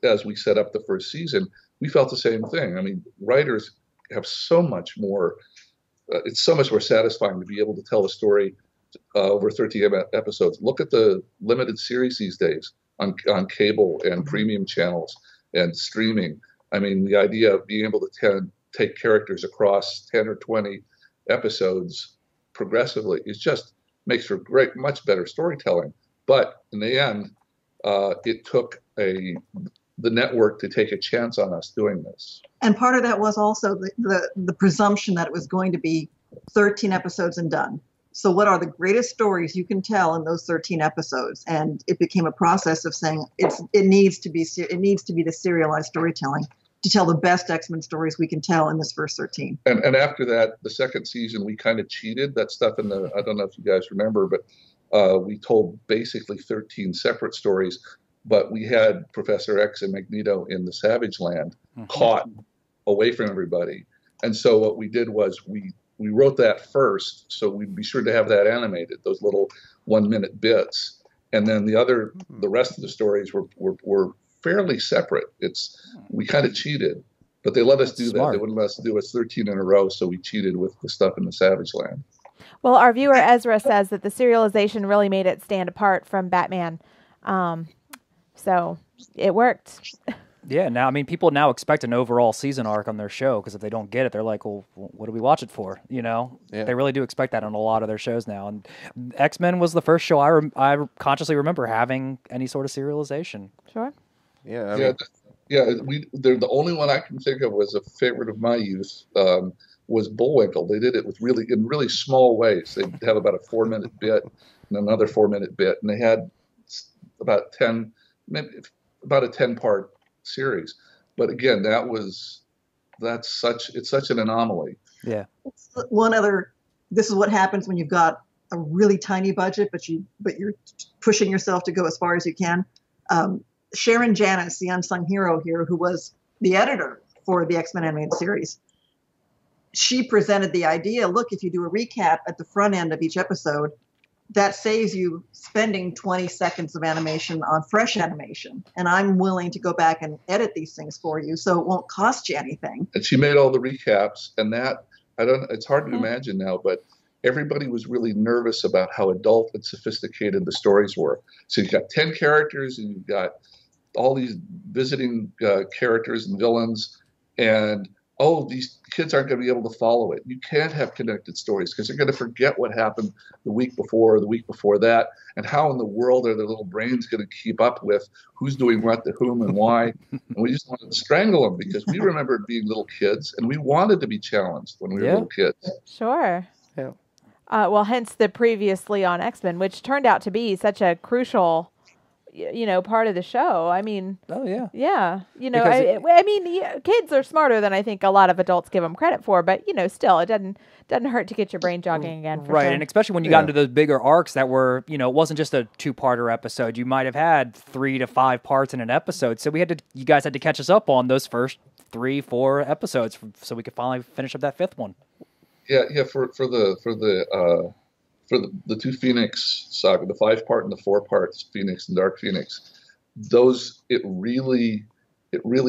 as we set up the first season, we felt the same thing. I mean, writers have so much more, it's so much more satisfying to be able to tell a story over 13 episodes. Look at the limited series these days on cable and premium channels and streaming. I mean, the idea of being able to take characters across 10 or 20 episodes progressively makes for much better storytelling. But in the end, it took the network to take a chance on us doing this.
And part of that was also the presumption that it was going to be 13 episodes and done. So what are the greatest stories you can tell in those 13 episodes? And it became a process of saying it needs to be the serialized storytelling to tell the best X-Men stories we can tell in this first 13.
And after that, the second season, we kind of cheated that stuff I don't know if you guys remember, but we told basically 13 separate stories, but we had Professor X and Magneto in the Savage Land caught away from everybody. And so what we did was we wrote that first, so we'd be sure to have that animated, those little 1-minute bits. And then the rest of the stories were fairly separate. We kind of cheated, but they let us do that. They wouldn't let us do us 13 in a row, so we cheated with the stuff in the Savage Land.
Well, our viewer Ezra says that the serialization really made it stand apart from Batman. So it worked.
Yeah, now, I mean, people now expect an overall season arc on their show, because if they don't get it, they're like, well, what do we watch it for? You know? Yeah. They really do expect that on a lot of their shows now. And X-Men was the first show I consciously remember having any sort of serialization.
Sure.
Yeah. They're the only one I can think of was a favorite of my youth, was Bullwinkle. They did it in really small ways. They'd have about a 4-minute bit and another 4-minute bit, and they had about a 10-part series. But again, it's such an anomaly.
Yeah.
This is what happens when you've got a really tiny budget, but you're pushing yourself to go as far as you can. Sharon Janis, the unsung hero here, who was the editor for the X-Men animated series, she presented the idea, look, if you do a recap at the front end of each episode, that saves you spending 20 seconds of animation on fresh animation. And I'm willing to go back and edit these things for you, so it won't cost you anything.
And she made all the recaps, and it's hard to imagine now, but everybody was really nervous about how adult and sophisticated the stories were. So you've got 10 characters, and you've got all these visiting characters and villains, and these kids aren't going to be able to follow it. You can't have connected stories because they're going to forget what happened the week before or the week before that, and how in the world are their little brains going to keep up with who's doing what to whom and why. And we just wanted to strangle them because we remembered being little kids, and we wanted to be challenged when we were little kids.
Sure.
Yeah.
Well, hence the previously on X-Men, which turned out to be such a crucial, part of the show. I mean,
oh yeah,
yeah. I mean, kids are smarter than I think a lot of adults give them credit for. But still, it doesn't hurt to get your brain jogging again. For
right,
sure.
and especially when you got into those bigger arcs that were, it wasn't just a 2-parter episode. You might have had 3 to 5 parts in an episode. So you guys had to catch us up on those first 3-4 episodes so we could finally finish up that 5th one.
Yeah. For the two Phoenix saga, the 5-part and the 4-part Phoenix and Dark Phoenix, those it really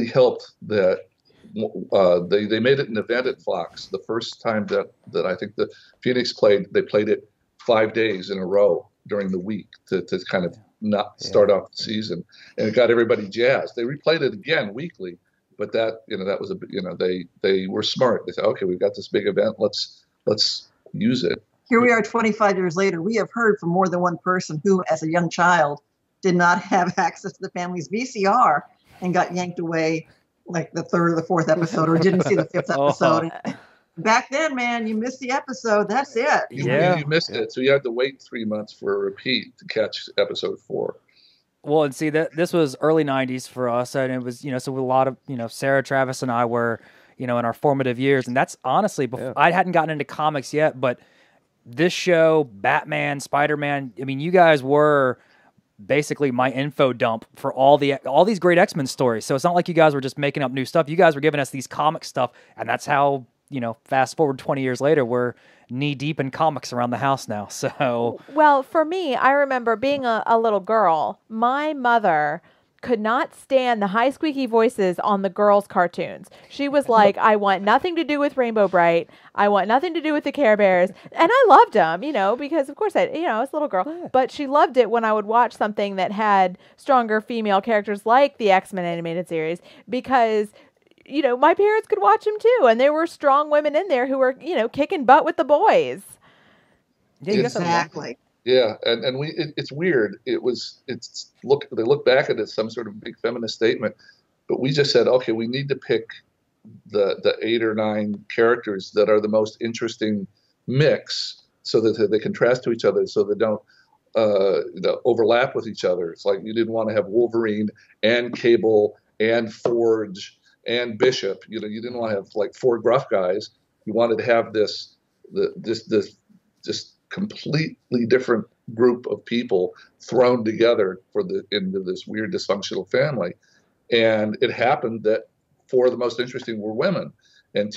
helped that they made it an event at Fox. The first time that I think the Phoenix they played it 5 days in a row during the week to kind of not start off the season, and it got everybody jazzed. They replayed it again weekly. But that was they were smart. They said, okay, we've got this big event. Let's use it.
Here we are 25 years later. We have heard from more than one person who, as a young child, did not have access to the family's VCR and got yanked away like the 3rd or the 4th episode, or didn't see the 5th episode. Back then, man, you missed the episode. That's it.
You missed it. So you had to wait 3 months for a repeat to catch episode 4.
Well, and see that this was early '90s for us, and it was so with a lot of Sarah, Travis, and I were in our formative years, and that's honestly before, I hadn't gotten into comics yet, but this show, Batman, Spider-Man, I mean, you guys were basically my info dump for all these great X-Men stories. So it's not like you guys were just making up new stuff. You guys were giving us these comic stuff, and that's how fast forward 20 years later, we're knee deep in comics around the house now. So,
well, for me, I remember being a little girl. My mother could not stand the high squeaky voices on the girls' cartoons. She was like, I want nothing to do with Rainbow Bright. I want nothing to do with the Care Bears. And I loved them, because of course I was a little girl. But she loved it when I would watch something that had stronger female characters like the X-Men animated series, because my parents could watch them too, and there were strong women in there who were, kicking butt with the boys.
Yeah,
exactly.
Yeah, and it's weird. They look back at it as some sort of big feminist statement, but we just said, okay, we need to pick the 8 or 9 characters that are the most interesting mix, so that they contrast to each other, so they don't overlap with each other. It's like you didn't want to have Wolverine and Cable and Forge and Bishop. You didn't want to have like 4 gruff guys. You wanted to have this completely different group of people thrown together into this weird dysfunctional family. And it happened that 4 of the most interesting were women, and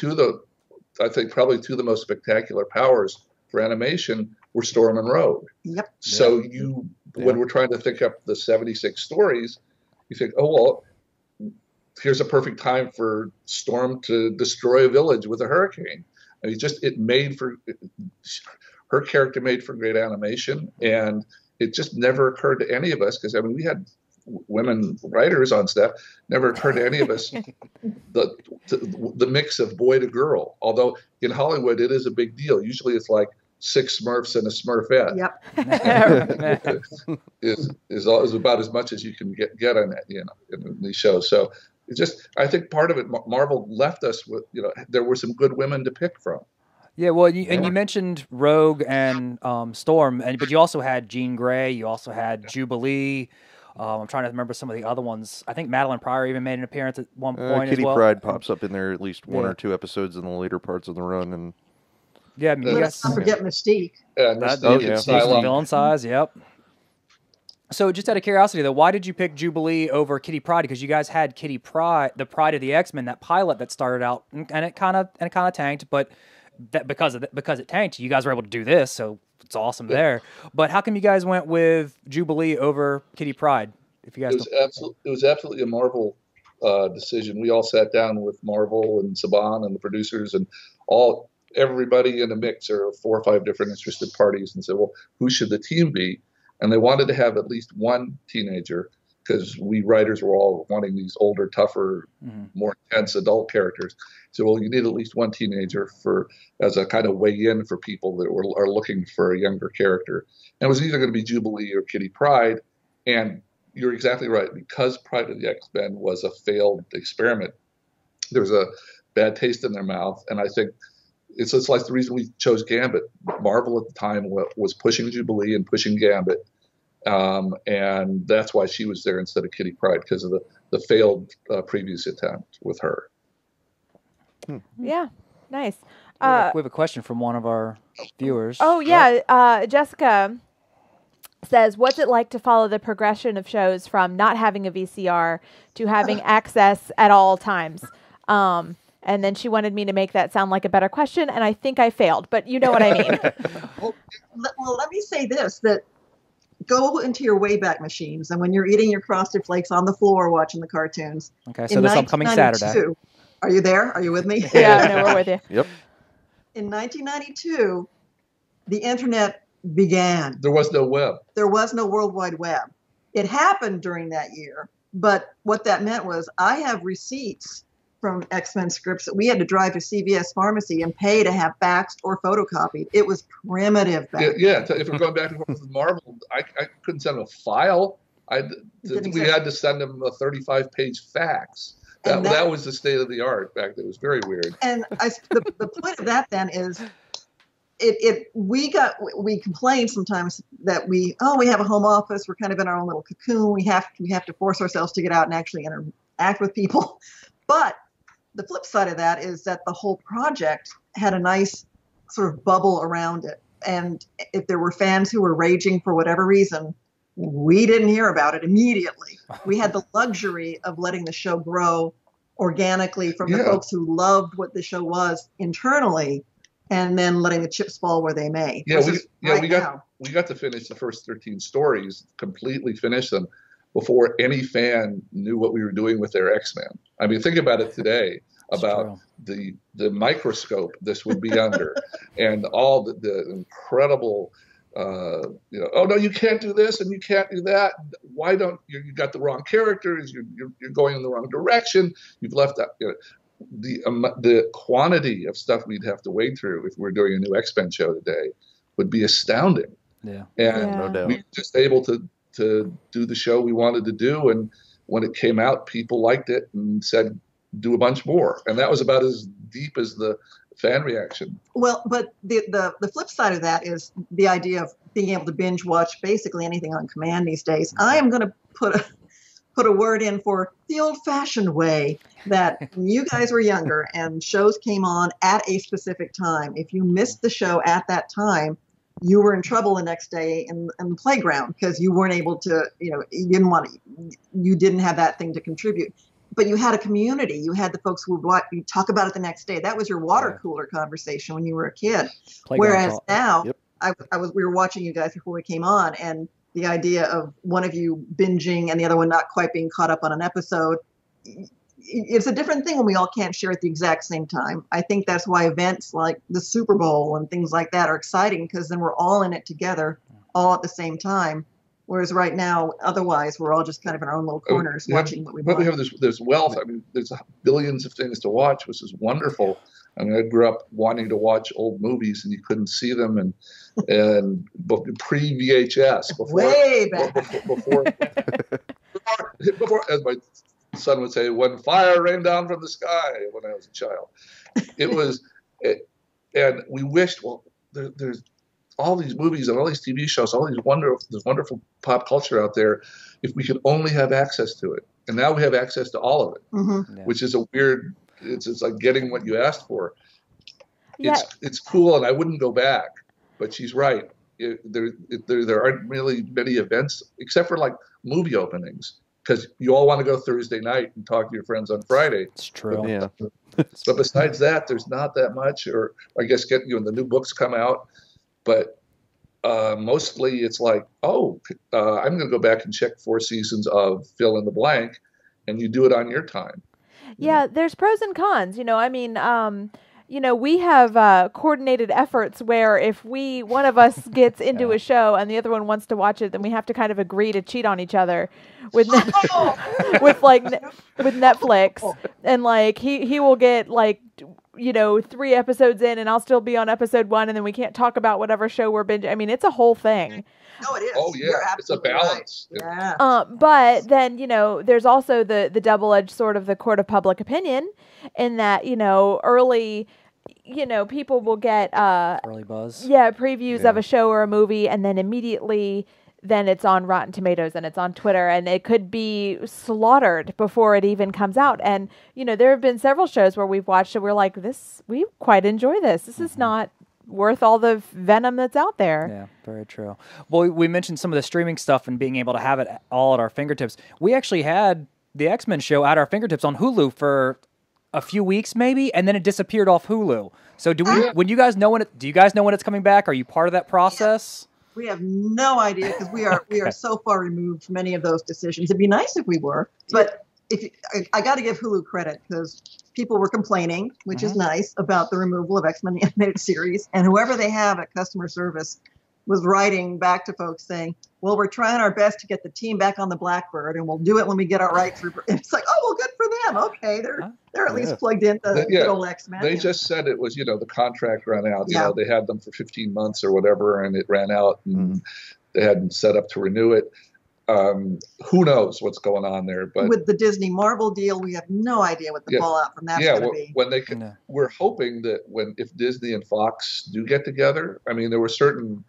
I think probably 2 of the most spectacular powers for animation were Storm and Rogue.
Yep.
So when we're trying to think up the 76 stories, you think, oh, well, here's a perfect time for Storm to destroy a village with a hurricane. I mean, her character made for great animation, and it just never occurred to any of us, because we had women writers on staff. Never occurred to any of us the mix of boy to girl. Although in Hollywood it is a big deal. Usually it's like 6 Smurfs and a Smurfette.
Yep.
is about as much as you can get on that, in these shows. So I think part of it, Marvel left us with, there were some good women to pick from.
Yeah, well, you mentioned Rogue and Storm, but you also had Jean Grey. You also had Jubilee. I'm trying to remember some of the other ones. I think Madeline Pryor even made an appearance at one point
Kitty
as well.
Pryde pops up in there at least 1 or 2 episodes in the later parts of the run. And
yeah, I mean,
let's not forget Mystique.
Villain size, yep. So just out of curiosity, though, why did you pick Jubilee over Kitty Pryde? Because you guys had Kitty Pryde, the Pride of the X-Men, that pilot that started out, and it kind of tanked, but because it tanked, you guys were able to do this, so it's awesome there. But how come you guys went with Jubilee over Kitty Pryde? If you guys,
it was absolutely a Marvel decision. We all sat down with Marvel and Saban and the producers and everybody in the mix, or 4 or 5 different interested parties, and said, well, who should the team be? And they wanted to have at least one teenager, because we writers were all wanting these older, tougher, more intense adult characters. So, well, you need at least one teenager as a kind of weigh-in for people that are looking for a younger character. And it was either going to be Jubilee or Kitty Pryde. And you're exactly right. Because Pride of the X-Men was a failed experiment, there was a bad taste in their mouth. And I think it's like the reason we chose Gambit. Marvel at the time was pushing Jubilee and pushing Gambit. And that's why she was there instead of Kitty Pryde, because of the failed previous attempt with her.
Yeah, nice.
We have a question from one of our viewers.
Oh, yeah. Jessica says, what's it like to follow the progression of shows from not having a VCR to having access at all times? And then she wanted me to make that sound like a better question, and I think I failed, but you know what I mean.
Well, let me say this, that go into your Wayback Machines, and when you're eating your Frosted Flakes on the floor watching the cartoons.
Okay, so this upcoming Saturday.
Are you there? Are you with me?
Yeah, no, we're with you.
Yep.
In 1992, the internet began.
There was no web.
There was no World Wide Web. It happened during that year, but what that meant was I have receipts from X-Men scripts that we had to drive to CVS Pharmacy and pay to have faxed or photocopied. It was primitive back then.
Yeah, if we're going back and forth with Marvel, I couldn't send them a file. We had to send them a 35-page fax. That was the state of the art back then. It was very weird.
And the point of that then is we complain sometimes that we have a home office, we're kind of in our own little cocoon, we have to force ourselves to get out and actually interact with people. But the flip side of that is that the whole project had a nice sort of bubble around it. And if there were fans who were raging for whatever reason, we didn't hear about it immediately. We had the luxury of letting the show grow organically from the folks who loved what the show was internally, and then letting the chips fall where they may.
Yeah, we got to finish the first 13 stories, completely finish them before any fan knew what we were doing with their X-Men. I mean, think about it today, about the microscope this would be under, and all the incredible, oh no, you can't do this and you can't do that. Why don't you got the wrong characters? You're going in the wrong direction. You've left out. The quantity of stuff we'd have to wade through if we're doing a new X-Men show today would be astounding.
Yeah,
and
no doubt.
we were just able to do the show we wanted to do, and when it came out, people liked it and said, do a bunch more. And that was about as deep as the fan reaction. Well,
but the flip side of that is the idea of being able to binge watch basically anything on command these days. I am going to put a word in for the old-fashioned way that when you guys were younger and shows came on at a specific time, if you missed the show at that time, you were in trouble the next day in the playground because you weren't able to, you didn't have that thing to contribute. But you had a community. You had the folks who would you talk about it the next day. That was your water cooler conversation when you were a kid. Whereas now, we were watching you guys before we came on, and the idea of one of you binging and the other one not quite being caught up on an episode, it's a different thing when we all can't share at the exact same time. I think that's why events like the Super Bowl and things like that are exciting, because then we're all in it together, all at the same time. Whereas right now, otherwise, we're all just kind of in our own little corners watching what we want.
But we have this wealth. I mean, there's billions of things to watch, which is wonderful. I mean, I grew up wanting to watch old movies, and you couldn't see them, and pre-VHS, before, as my son would say, when fire rained down from the sky when I was a child. And we wished, there's all these movies and all these TV shows, all these wonderful pop culture out there, if we could only have access to it. And now we have access to all of it, which is a weird, it's like getting what you asked for. It's cool, and I wouldn't go back, but she's right. There aren't really many events, except for like movie openings, because you all want to go Thursday night and talk to your friends on Friday.
It's true.
But besides that, there's not that much. Or I guess the new books come out, but mostly it's like, I'm going to go back and check 4 seasons of fill in the blank, and you do it on your time.
Yeah, there's pros and cons. We have coordinated efforts where if one of us gets into a show and the other one wants to watch it, then we have to kind of agree to cheat on each other with Netflix, and like he will get 3 episodes in, and I'll still be on episode 1, and then we can't talk about whatever show we're binging. I mean, it's a whole thing.
No, it is.
Oh yeah, it's a balance.
Right. Yeah.
But then there's also the double-edged sword of the court of public opinion, in that early people will get
Early buzz.
previews of a show or a movie, and then immediately then it's on Rotten Tomatoes and it's on Twitter, and it could be slaughtered before it even comes out. And there have been several shows where we've watched it, we're like, we quite enjoy this. This is not worth all the venom that's out there.
Yeah, very true. Well, we mentioned some of the streaming stuff and being able to have it all at our fingertips. We actually had the X-Men show at our fingertips on Hulu for a few weeks maybe, and then it disappeared off Hulu. So do you guys know when it's coming back? Are you part of that process?
We have no idea because we are so far removed from any of those decisions. It'd be nice if we were, but I got to give Hulu credit because people were complaining, which is nice, about the removal of X-Men the Animated Series, and whoever they have at customer service was writing back to folks saying, well, we're trying our best to get the team back on the Blackbird, and we'll do it when we get our rights. It's like, oh, well, good for them. Okay, they're at least plugged into good old X-Men.
They just said it was, the contract ran out. They had them for 15 months or whatever, and it ran out, and they hadn't set up to renew it. Who knows what's going on there? But
with the Disney Marvel deal, we have no idea what the fallout from that's going to be.
When they can, we're hoping that if Disney and Fox do get together, I mean, there's certain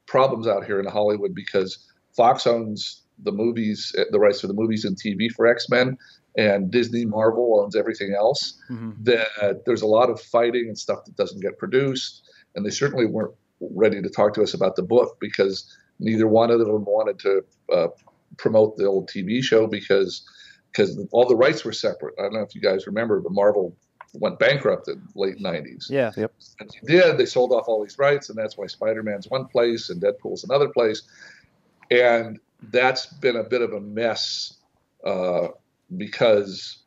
problems out here in Hollywood because Fox owns the movies, the rights for the movies and TV for X-Men, and Disney Marvel owns everything else. That there's a lot of fighting and stuff that doesn't get produced, and they certainly weren't ready to talk to us about the book because neither one of them wanted to promote the old TV show because all the rights were separate. I don't know if you guys remember, but Marvel went bankrupt in the late 90s.
Yeah.
Yep.
And they did. They sold off all these rights, and that's why Spider-Man's one place and Deadpool's another place. And that's been a bit of a mess because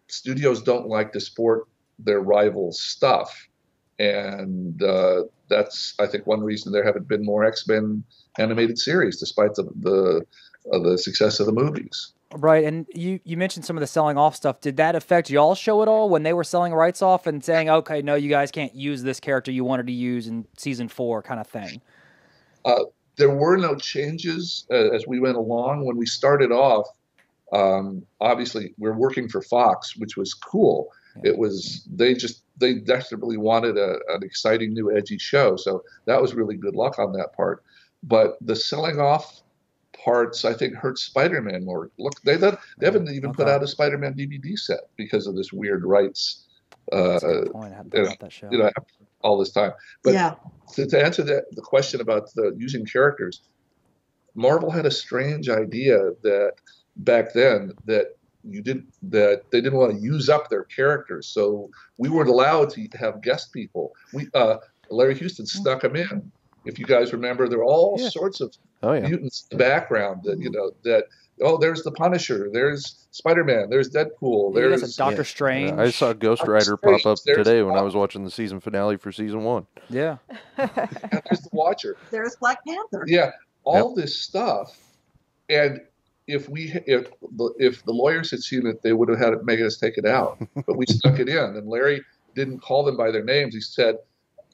studios don't like to sport their rivals' stuff. And that's, I think, one reason there haven't been more X-Men animated series, despite the success of the movies.
Right, and you mentioned some of the selling off stuff. Did that affect y'all's show at all when they were selling rights off and saying, okay, no, you guys can't use this character you wanted to use in season 4 kind of thing?
There were no changes as we went along. When we started off, obviously we're working for Fox, which was cool. Yeah. It was they desperately wanted an exciting new edgy show, so that was really good luck on that part. But the selling off parts, I think, hurt Spider-Man more. Look, they haven't even put out a Spider-Man DVD set because of this weird rights.
That's a good point. I hadn't thought about that show.
All this time. But to answer the question about using characters, Marvel had a strange idea that back then that they didn't want to use up their characters, so we weren't allowed to have guest people. Larry Houston stuck them in. If you guys remember, there were all sorts of mutants in the background that there's the Punisher, there's Spider-Man, there's Deadpool, there's
Doctor Strange.
I saw Ghost Rider pop up today when I was watching the season finale for season 1.
Yeah.
And there's the Watcher.
There's Black Panther.
Yeah, all this stuff. And if the lawyers had seen it, they would have had it made us take it out. But we stuck it in. And Larry didn't call them by their names. He said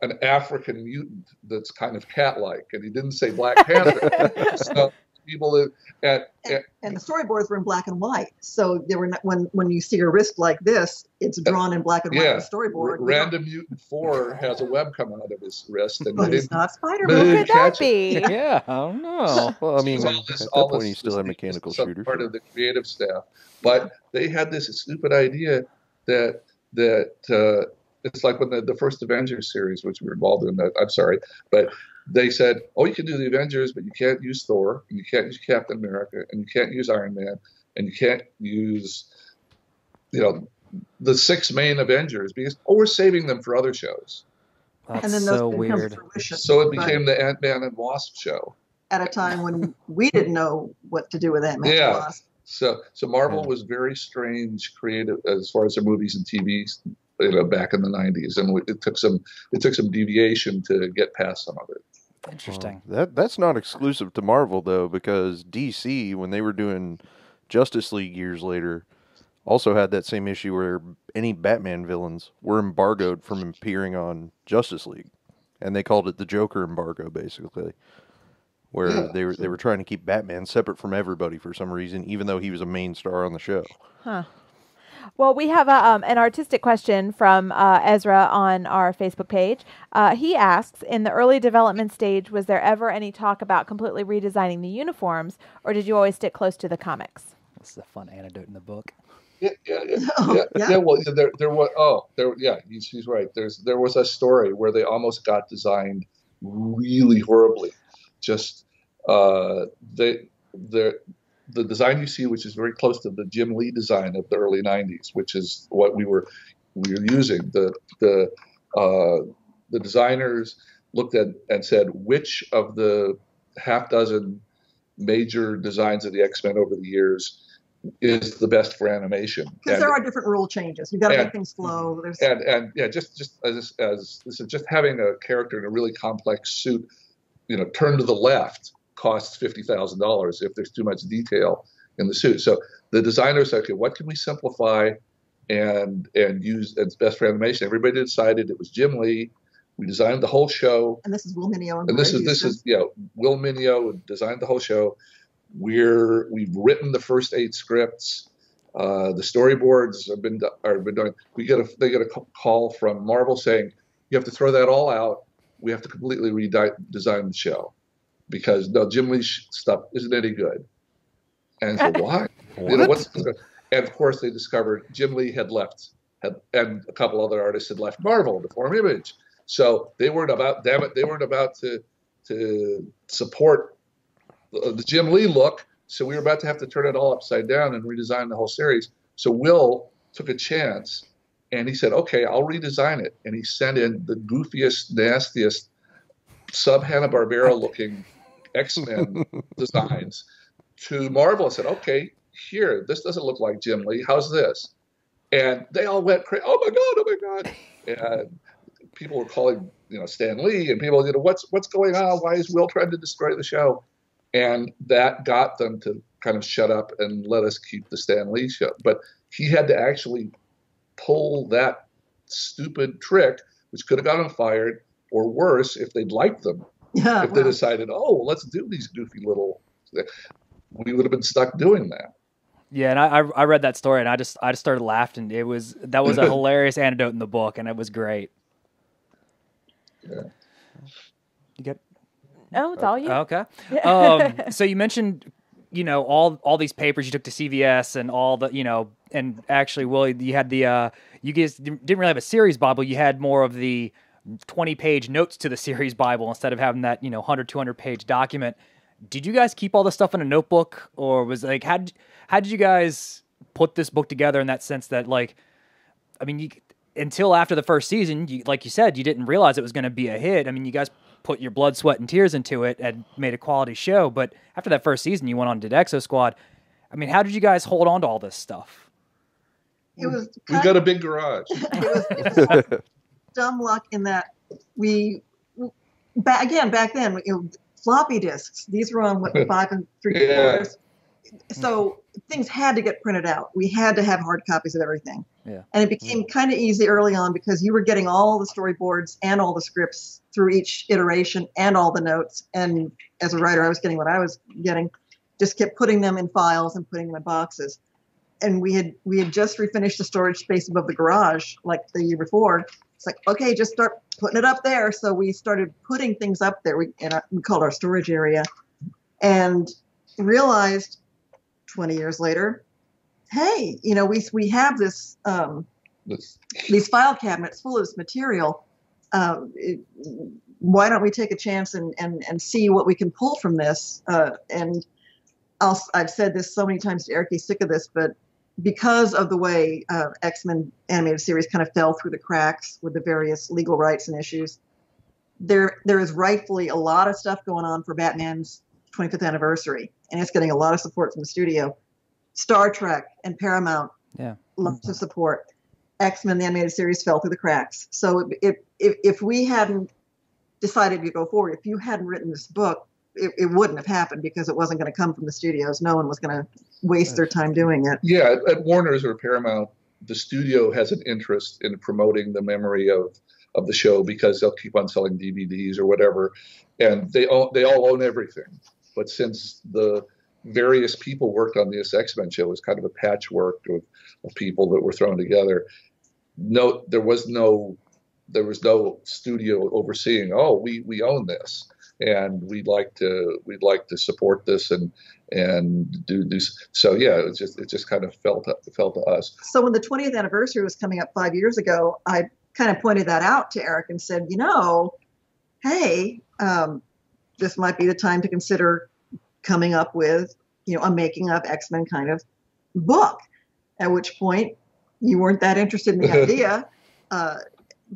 an African mutant that's kind of cat-like, and he didn't say Black Panther. So people
and the storyboards were in black and white, so they were not, when you see a wrist like this, it's drawn in black and white on the storyboard.
Random Mutant 4 has a web coming out of his wrist, and
but it's not Spider-Man.
Who could that be?
Yeah, I don't know.
Well, I mean, at that point, you still have mechanical shooters.
Part of the creative staff, but they had this stupid idea that it's like when the first Avengers series, which we were involved in, I'm sorry, but they said, you can do the Avengers, but you can't use Thor, and you can't use Captain America, and you can't use Iron Man, and you can't use, the 6 main Avengers because, we're saving them for other shows.
That's
and then
so weird.
So it became the Ant-Man and Wasp show.
At a time when we didn't know what to do with Ant-Man and Wasp.
So Marvel was very strange creative as far as their movies and TVs. Back in the 90s, and it took some deviation to get past some of it.
Interesting.
That's not exclusive to Marvel though, because DC, when they were doing Justice League years later, also had that same issue where any Batman villains were embargoed from appearing on Justice League, and they called it the Joker embargo, basically, where they were trying to keep Batman separate from everybody for some reason, even though he was a main star on the show.
Huh. Well, we have an artistic question from Ezra on our Facebook page. He asks, in the early development stage, was there ever any talk about completely redesigning the uniforms, or did you always stick close to the comics?
This is a fun anecdote in the book.
Yeah. Well, she's right. There was a story where they almost got designed really horribly. Just the design you see, which is very close to the Jim Lee design of the early '90s, which is what we were using. The designers looked at and said, which of the half dozen major designs of the X-Men over the years is the best for animation?
Because there are different rule changes. You've got to make things flow.
Just as having a character in a really complex suit, turn to the left costs $50,000 if there's too much detail in the suit. So the designers said, okay, what can we simplify and use as best for animation? Everybody decided it was Jim Lee. We designed the whole show.
And this is Will Mineo.
And this is Will Mineo designed the whole show. We've written the first 8 scripts. The storyboards have been done. They get a call from Marvel saying, you have to throw that all out. We have to completely redesign the show because Jim Lee's stuff isn't any good. And so why? And of course they discovered Jim Lee had left, and a couple other artists had left Marvel to form Image. So they weren't about to support the Jim Lee look. So we were about to have to turn it all upside down and redesign the whole series. So Will took a chance and he said, okay, I'll redesign it. And he sent in the goofiest, nastiest, sub-Hanna-Barbera looking X-Men designs to Marvel and said, okay, here, this doesn't look like Jim Lee. How's this? And they all went crazy. Oh my God. And people were calling, Stan Lee, and people, what's going on? Why is Will trying to destroy the show? And that got them to kind of shut up and let us keep the Stan Lee show. But he had to actually pull that stupid trick, which could have gotten them fired, or worse, if they'd liked them. Yeah, if they decided, let's do these goofy little, we would have been stuck doing that.
Yeah, and I read that story and I just started laughing. That was a hilarious anecdote in the book, and it was great.
Yeah.
You get?
No, it's all you.
Okay. So you mentioned, all these papers you took to CVS and all the, and actually, Willie, you had the, you guys didn't really have a series Bible. You had more of the 20-page notes to the series Bible instead of having that, 100, 200-page document. Did you guys keep all this stuff in a notebook, or was how did you guys put this book together in that sense that, until after the first season, like you said, you didn't realize it was going to be a hit. I mean, you guys put your blood, sweat, and tears into it and made a quality show. But after that first season, you went on and did Exo Squad. I mean, how did you guys hold on to all this stuff?
We got a big garage.
It was dumb luck in that back then, floppy disks. These were on 5 3/4. So things had to get printed out. We had to have hard copies of everything.
Yeah.
And it became kind of easy early on because you were getting all the storyboards and all the scripts through each iteration and all the notes. And as a writer, I was getting what I was getting. Just kept putting them in files and putting them in boxes. And we had just refinished the storage space above the garage like the year before. It's like, okay, just start putting it up there. So we started putting things up there. We called our storage area, and realized 20 years later, hey, we have this these file cabinets full of this material. Why don't we take a chance and see what we can pull from this? And I've said this so many times to Eric, he's sick of this, but because of the way X-Men animated series kind of fell through the cracks with the various legal rights and issues, there is rightfully a lot of stuff going on for Batman's 25th anniversary, and it's getting a lot of support from the studio. Star Trek and Paramount, lots of support. X-Men, the animated series, fell through the cracks. So if we hadn't decided to go forward, if you hadn't written this book, it wouldn't have happened because it wasn't going to come from the studios. No one was going to waste their time doing it.
Yeah, at Warner's or Paramount, the studio has an interest in promoting the memory of the show because they'll keep on selling DVDs or whatever, and they all own everything. But since the various people worked on this X-Men show. It was kind of a patchwork of people that were thrown together. No, there was no studio overseeing. Oh, we own this, and we'd like to support this and do. So yeah, it just kind of felt to us.
So when the 20th anniversary was coming up 5 years ago, I kind of pointed that out to Eric and said, hey, this might be the time to consider coming up with, a making of X-Men kind of book. At which point you weren't that interested in the idea,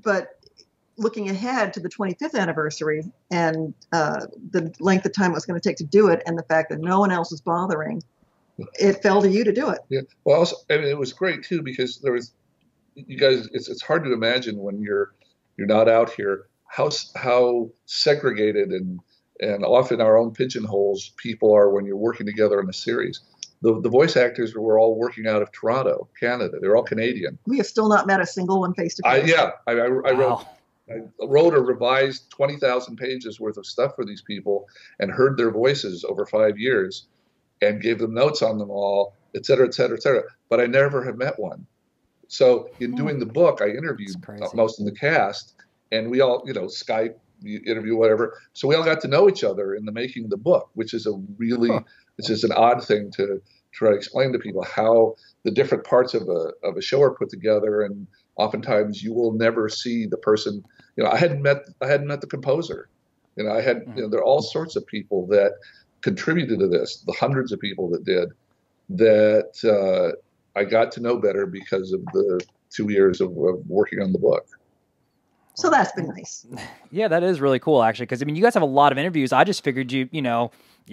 but looking ahead to the 25th anniversary and the length of time it was going to take to do it, and the fact that no one else was bothering, it fell to you to do it.
Yeah. Well, also, it was great too, because there was, you guys. It's hard to imagine when you're not out here how segregated and often our own pigeonholes people are when you're working together in a series. The voice actors were all working out of Toronto, Canada. They're all Canadian.
We have still not met a single one face to face.
I wrote or revised 20,000 pages worth of stuff for these people and heard their voices over 5 years and gave them notes on them all, et cetera, et cetera, et cetera. But I never have met one. So in doing the book, I interviewed most of the cast, and we all, Skype, interview, whatever. So we all got to know each other in the making of the book, which is which is an odd thing to try to explain to people, how the different parts of a show are put together. And oftentimes you will never see the person. I hadn't met the composer. There are all sorts of people that contributed to this, the hundreds of people that did, that I got to know better because of the 2 years of working on the book.
So that's been nice.
Yeah, that is really cool, actually, because, you guys have a lot of interviews. I just figured you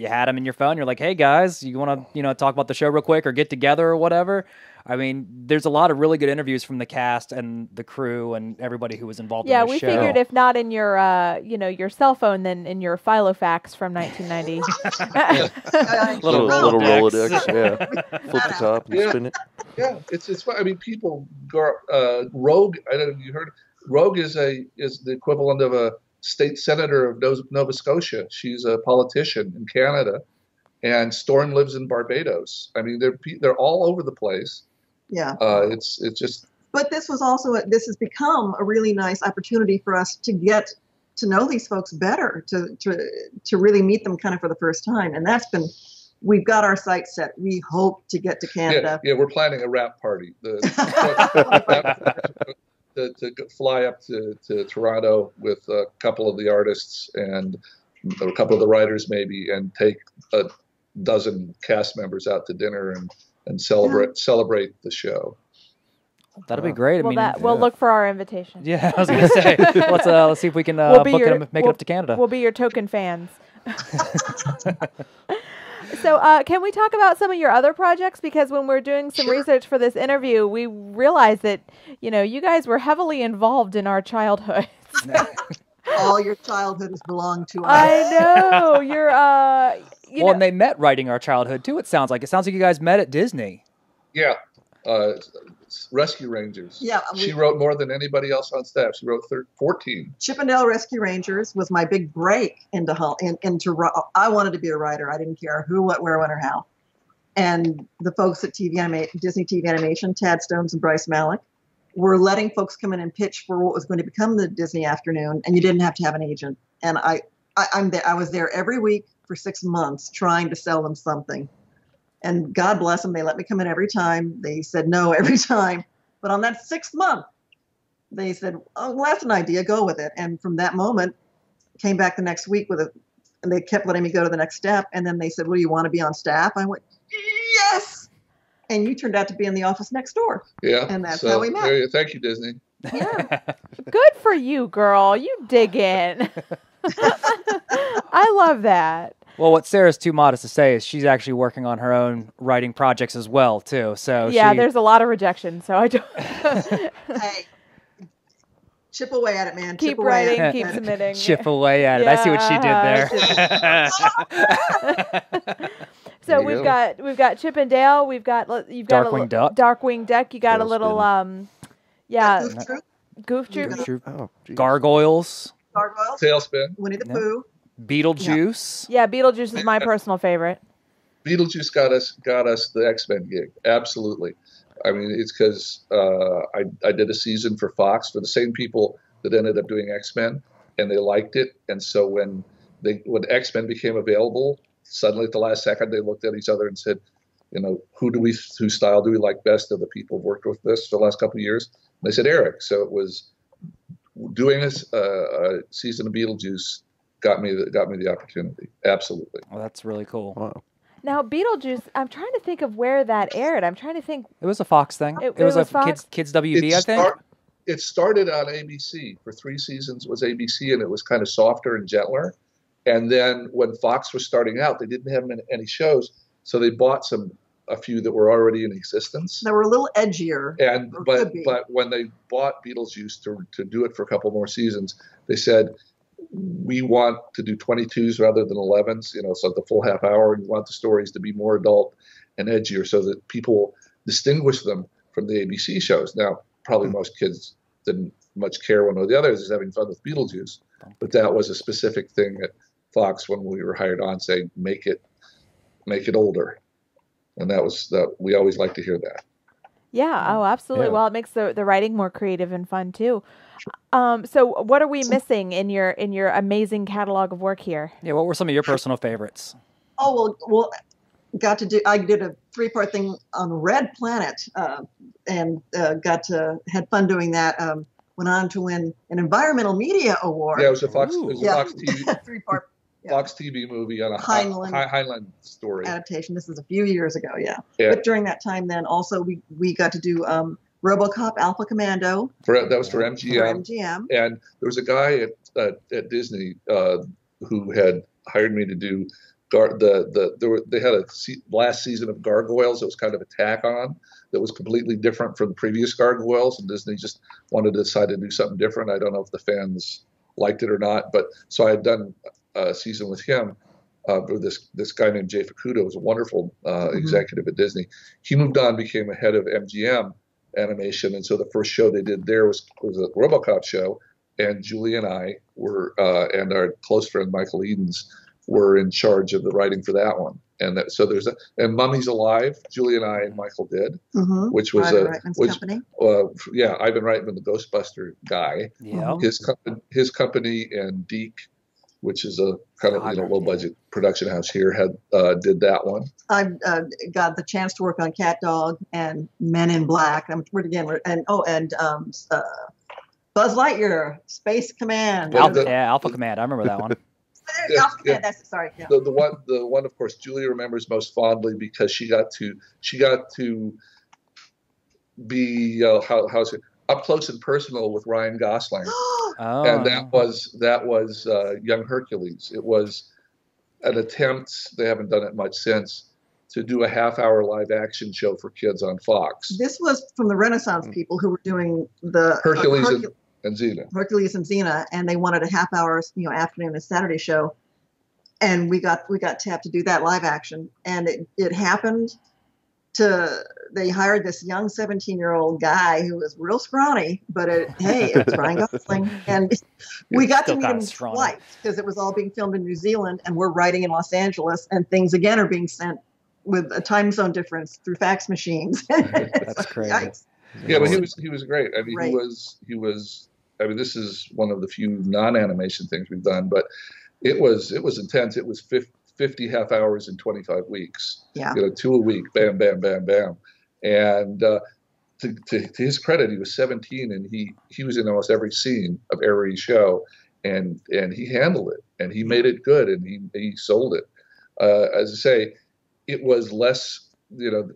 had them in your phone. You're like, hey, guys, you want to, talk about the show real quick or get together or whatever? There's a lot of really good interviews from the cast and the crew and everybody who was involved in the show.
Yeah, we figured if not in your, your cell phone, then in your Filofax from 1990.
little Rolodex, yeah. Flip the top and spin it.
Yeah, it's fun. People go, Rogue, I don't know if you heard, Rogue is the equivalent of a state senator of Nova Scotia. She's a politician in Canada, and Storm lives in Barbados. They're all over the place.
Yeah.
It's just.
But this has become a really nice opportunity for us to get to know these folks better, to really meet them kind of for the first time, and we've got our sights set. We hope to get to Canada.
Yeah, we're planning a wrap party. To fly up to Toronto with a couple of the artists and a couple of the writers maybe, and take a dozen cast members out to dinner and celebrate the show.
That'll be great.
We'll look for our invitation.
Yeah, I was going to say, let's see if we can make it up to Canada.
We'll be your token fans. So can we talk about some of your other projects? Because when we're doing some research for this interview, we realized that, you guys were heavily involved in our childhood.
All your childhood has belonged to us.
I know. You're,
and they met writing our childhood, too, it sounds like. It sounds like you guys met at Disney.
Yeah. Rescue Rangers.
Yeah,
she wrote more than anybody else on staff. She wrote 14.
Chippendale Rescue Rangers was my big break into I wanted to be a writer. I didn't care who, what, where, when, or how. And the folks at Disney TV Animation, Tad Stones and Bryce Malik, were letting folks come in and pitch for what was going to become the Disney Afternoon, and you didn't have to have an agent. And I was there every week for 6 months trying to sell them something. And God bless them, they let me come in every time. They said no every time. But on that 6th month, they said, oh, well, that's an idea, go with it. And from that moment, came back the next week and they kept letting me go to the next step. And then they said, well, you want to be on staff? I went, yes. And you turned out to be in the office next door.
Yeah.
And that's how we met.
Thank you, Disney.
Yeah.
Good for you, girl. You dig in. I love that.
Well, what Sarah's too modest to say is she's actually working on her own writing projects as well, too. So
there's a lot of rejection. So I don't.
Hey, chip away at it, man.
Keep writing, keep submitting.
Chip away at it. I see what she did there.
So we've got Chip and Dale. You've got
Darkwing Duck.
Darkwing Duck. You got a little Goof Troop.
Oh,
Gargoyles.
Gargoyles.
Tailspin.
Winnie the Pooh.
Beetlejuice.
Yeah, Beetlejuice is my personal favorite.
Beetlejuice got us the X-Men gig. Absolutely. I mean, it's because I did a season for Fox for the same people that ended up doing X-Men, and they liked it. And so when X-Men became available, suddenly at the last second they looked at each other and said, whose style do we like best of the people who've worked with this for the last couple of years? And they said Eric. So it was doing a season of Beetlejuice got me the opportunity. Absolutely.
Well, that's really cool.
Wow.
Now, Beetlejuice, I'm trying to think of where that aired. I'm trying to think.
It was a Fox thing.
It
was
was
a
Fox?
Kids WB, I think.
It started on ABC for 3 seasons. It was ABC, and it was kind of softer and gentler. And then when Fox was starting out, they didn't have any shows, so they bought a few that were already in existence.
They were a little edgier.
But when they bought Beetlejuice to do it for a couple more seasons, they said, we want to do 22s rather than 11s, so the full half hour, and we want the stories to be more adult and edgier so that people distinguish them from the ABC shows. Now, probably most kids didn't much care one or the other, is having fun with Beetlejuice, but that was a specific thing at Fox when we were hired on, saying make it older, and we always like to hear that.
Yeah. Oh, absolutely.
Yeah.
Well, it makes the writing more creative and fun too. So what are we missing in your amazing catalog of work here?
Yeah, what were some of your personal favorites?
Oh, well, I did a 3-part thing on Red Planet, and had fun doing that. Went on to win an Environmental Media Award.
Yeah, it was a Fox TV
3-part
Fox TV movie on a Heinlein story
adaptation. This is a few years ago, yeah. But during that time, then also we got to do RoboCop Alpha Commando.
That was for MGM.
For MGM.
And there was a guy at Disney who had hired me to do they had a last season of Gargoyles that was kind of a tack on that was completely different from the previous Gargoyles, and Disney just wanted to decide to do something different. I don't know if the fans liked it or not, but so I had done a season with him. This guy named Jay Fukuda was a wonderful executive at Disney. He moved on, became a head of MGM Animation, and so the first show they did there was a RoboCop show, and Julie and I were and our close friend Michael Edens were in charge of the writing for that one. And so and Mummy's Alive, Julie and I and Michael did, which was
company.
Ivan Reitman, the Ghostbuster guy.
Yeah.
His company and Deke, which is a kind of low budget production house here, did that one.
I got the chance to work on Cat Dog and Men in Black. Buzz Lightyear, Space Command.
Alpha Command. I remember that one.
Alpha Command. That's sorry. Yeah.
The one, of course, Julia remembers most fondly because she got to be up close and personal with Ryan Gosling. And that was Young Hercules. It was an attempt, they haven't done it much since, to do a half-hour live-action show for kids on Fox.
This was from the Renaissance people who were doing the
Hercules and Xena.
Hercules and Xena, and they wanted a half-hour, afternoon and Saturday show, and we got tapped to do that live action, and it happened. They hired this young 17-year-old guy who was real scrawny, but it was Ryan Gosling, and we got to meet him twice because it was all being filmed in New Zealand, and we're writing in Los Angeles, and things again are being sent with a time zone difference through fax machines.
That's crazy.
Yikes.
Yeah, but he was great. I mean,
Right.
he was. I mean, this is one of the few non-animation things we've done, but it was intense. It was 50 half hours in 25 weeks.
Yeah.
2 a week, bam, bam, bam, bam. And to his credit, he was 17 and he was in almost every scene of every show, and he handled it and he made it good and he sold it. As I say, it was less,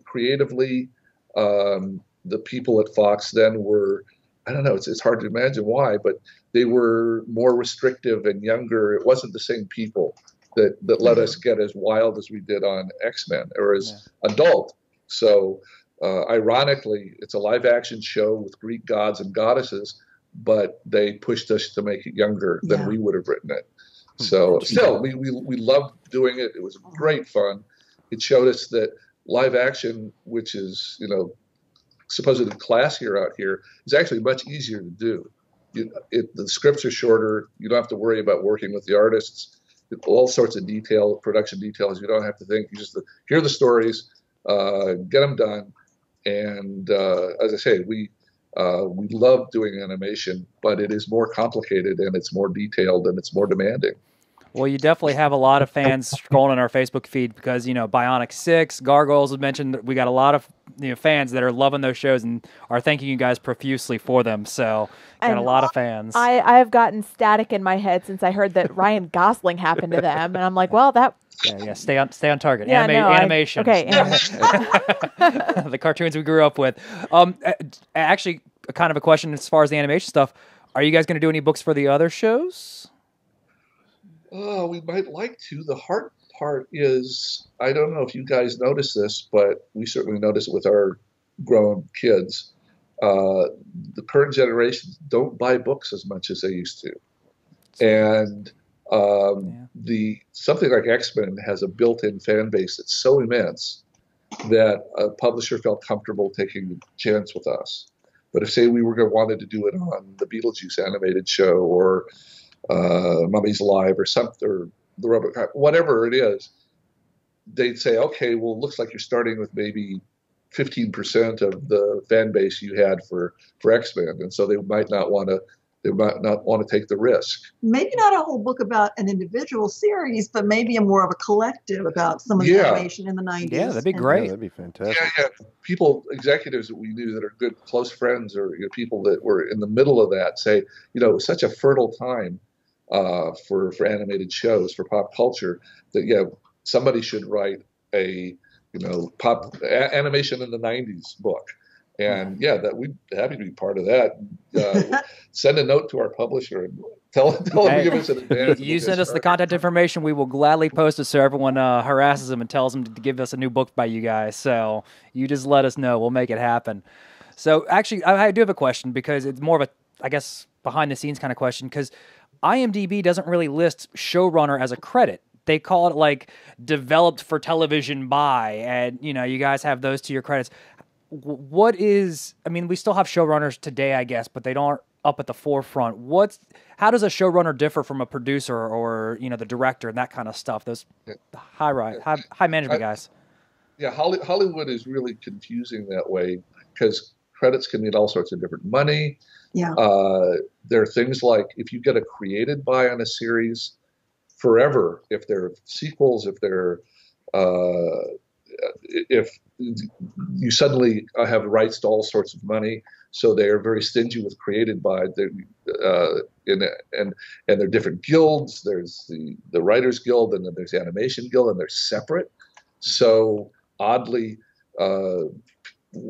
creatively. The people at Fox then were, I don't know, it's hard to imagine why, but they were more restrictive and younger. It wasn't the same people that let us get as wild as we did on X-Men or as adult. So ironically, it's a live action show with Greek gods and goddesses, but they pushed us to make it younger than we would have written it. So still, we loved doing it. It was great fun. It showed us that live action, which is, supposedly classier out here, is actually much easier to do. The scripts are shorter. You don't have to worry about working with the artists. all sorts of production details. You don't have to think. You just hear the stories, get them done. And as I say, we love doing animation, but it is more complicated and it's more detailed and it's more demanding.
Well, you definitely have a lot of fans scrolling in our Facebook feed because, Bionic 6, Gargoyles was mentioned. We got a lot of fans that are loving those shows and are thanking you guys profusely for them. So, got a lot of fans.
I have gotten static in my head since I heard that Ryan Gosling happened to them. And I'm like, well, that...
Yeah, stay on target.
Yeah,
Animation.
Animation.
The cartoons we grew up with. Actually, kind of a question as far as the animation stuff. Are you guys going to do any books for the other shows?
Oh, we might like to. The hard part is, I don't know if you guys notice this, but we certainly notice it with our grown kids. The current generations don't buy books as much as they used to. And something like X-Men has a built-in fan base that's so immense that a publisher felt comfortable taking a chance with us. But if, say, we wanted to do it on the Beetlejuice animated show or Mummy's Live or something, or the RoboCop, whatever it is, they'd say, okay, well, it looks like you're starting with maybe 15% of the fan base you had for X-Men, and so they might not want to take the risk.
Maybe not a whole book about an individual series, but maybe a more of a collective about some of the animation in the 90s.
Yeah, that'd be great.
Yeah, that'd be fantastic.
Yeah. Executives that we knew that are good, close friends, or people that were in the middle of that say, it was such a fertile time for animated shows, for pop culture, that somebody should write a pop animation in the 90s book. And that we'd be happy to be part of that. Send a note to our publisher and tell them to give us an advance.
You send us the contact information, we will gladly post it so everyone harasses them and tells them to give us a new book by you guys. So you just let us know. We'll make it happen. So actually, I do have a question because it's more of a, I guess, behind the scenes kind of question, because IMDb doesn't really list showrunner as a credit. They call it like developed for television by, and you guys have those to your credits. We still have showrunners today, I guess, but they don't up at the forefront. How does a showrunner differ from a producer or the director and that kind of stuff? Those high management guys.
Yeah, Hollywood is really confusing that way because credits can mean all sorts of different money.
Yeah.
There are things like if you get a created by on a series, forever, if they're sequels, if you suddenly have rights to all sorts of money, so they are very stingy with created by. And there are different guilds. There's the Writers Guild, and then there's the Animation Guild, and they're separate. So oddly,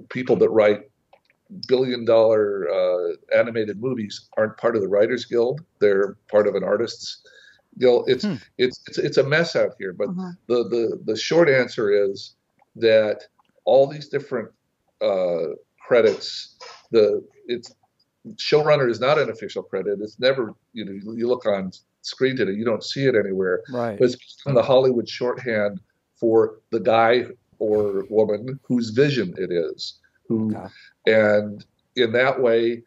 people that write billion-dollar animated movies aren't part of the Writers Guild. They're part of an artists guild. It's a mess out here. But the short answer is that all these different credits, showrunner is not an official credit. It's never, you look on screen today, you don't see it anywhere.
Right.
But it's the Hollywood shorthand for the guy or woman whose vision it is. And in that way,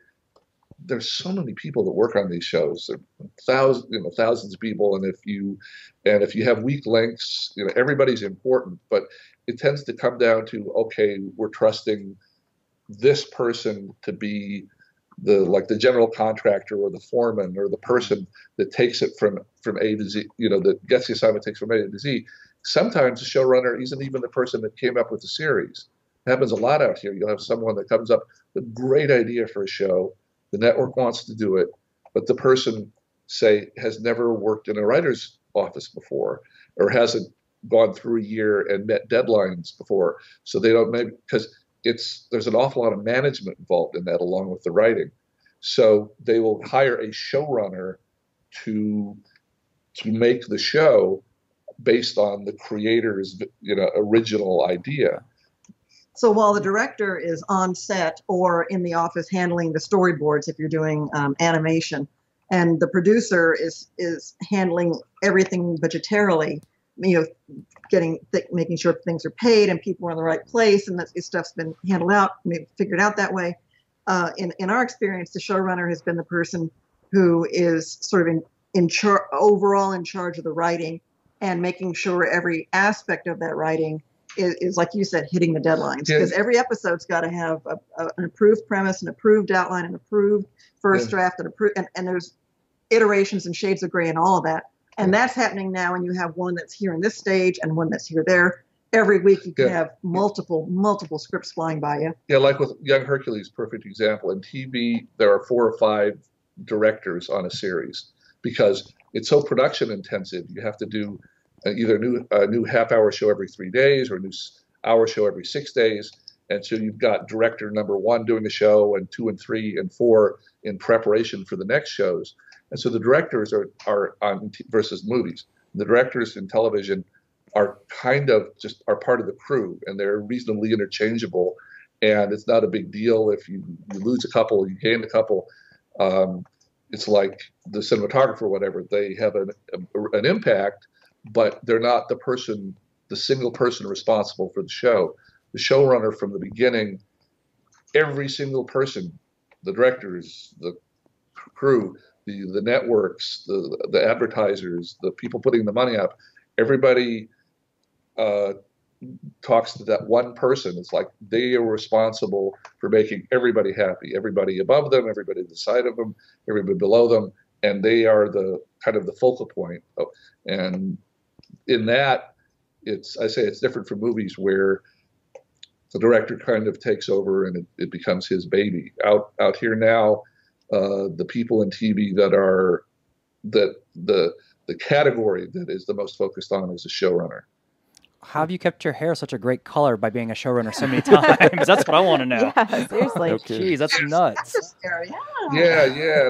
there's so many people that work on these shows. There are thousands of people, and if you have weak links, everybody's important. But it tends to come down to, okay, we're trusting this person to be the general contractor or the foreman or the person that takes it from A to Z, that gets the assignment, takes from A to Z. Sometimes the showrunner isn't even the person that came up with the series. It happens a lot out here. You'll have someone that comes up with a great idea for a show. The network wants to do it, but the person, say, has never worked in a writer's office before or hasn't gone through a year and met deadlines before. So they don't, maybe because there's an awful lot of management involved in that along with the writing. So they will hire a showrunner to make the show based on the creator's original idea.
So while the director is on set or in the office handling the storyboards, if you're doing animation, and the producer is handling everything budgetarily, making sure things are paid and people are in the right place and that stuff's been handled out, figured out that way. In our experience, the showrunner has been the person who is sort of overall in charge of the writing and making sure every aspect of that writing is like you said, hitting the deadlines. Because every episode's got to have an approved premise, an approved outline, an approved first draft, and there's iterations and shades of gray and all of that. And that's happening now, and you have one that's here in this stage and one that's here there. Every week you can have multiple scripts flying by you.
Yeah, like with Young Hercules, perfect example. In TV, there are 4 or 5 directors on a series because it's so production intensive. You have to do either a new half-hour show every 3 days or a new hour show every 6 days. And so you've got director number 1 doing the show and 2 and 3 and 4 in preparation for the next shows. And so the directors are on versus movies. The directors in television are kind of just are part of the crew, and they're reasonably interchangeable. And it's not a big deal if you lose a couple, you gain a couple. It's like the cinematographer or whatever. They have an impact, but they're not the single person responsible for the show. The showrunner from the beginning, every single person, the directors, the crew, the networks, the advertisers, the people putting the money up, everybody talks to that one person. It's like they are responsible for making everybody happy, everybody above them, everybody to the side of them, everybody below them, and they are the kind of the focal point. And in that, I say it's different from movies where the director kind of takes over and it becomes his baby. Out here now, the people in TV that the category that is the most focused on is the showrunner.
How have you kept your hair such a great color by being a showrunner so many times? That's what I want to know.
Yeah, seriously.
Jeez, that's nuts.
That's scary.
Yeah.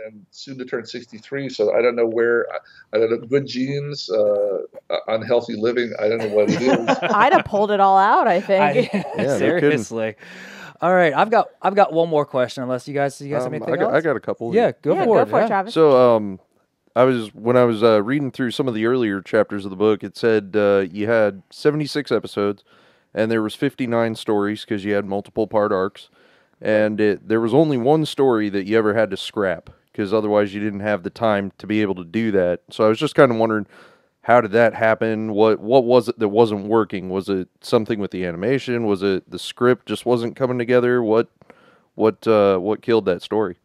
And soon to turn 63, so I don't know where. I don't know. Good genes, unhealthy living. I don't know what it is.
I'd have pulled it all out, I think.
Seriously. All right, I've got one more question. Unless you guys have anything else.
I got a couple.
Yeah, go for it,
Travis.
So, when I was reading through some of the earlier chapters of the book, it said you had 76 episodes, and there was 59 stories because you had multiple part arcs, and there was only one story that you ever had to scrap because otherwise you didn't have the time to be able to do that. So I was just kind of wondering, how did that happen? What was it that wasn't working? Was it something with the animation? Was it the script just wasn't coming together? What killed that story?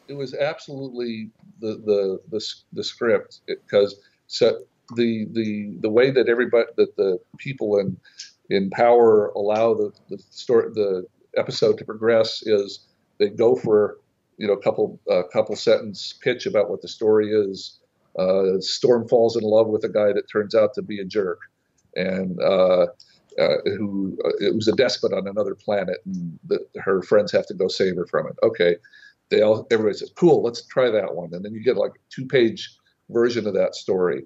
It was absolutely the script, because the way that the people in power allow the episode to progress is they go for a couple sentence pitch about what the story is. Storm falls in love with a guy that turns out to be a jerk, and who it was a despot on another planet, and her friends have to go save her from it. Okay, everybody says, "Cool, let's try that one," and then you get like a 2-page version of that story.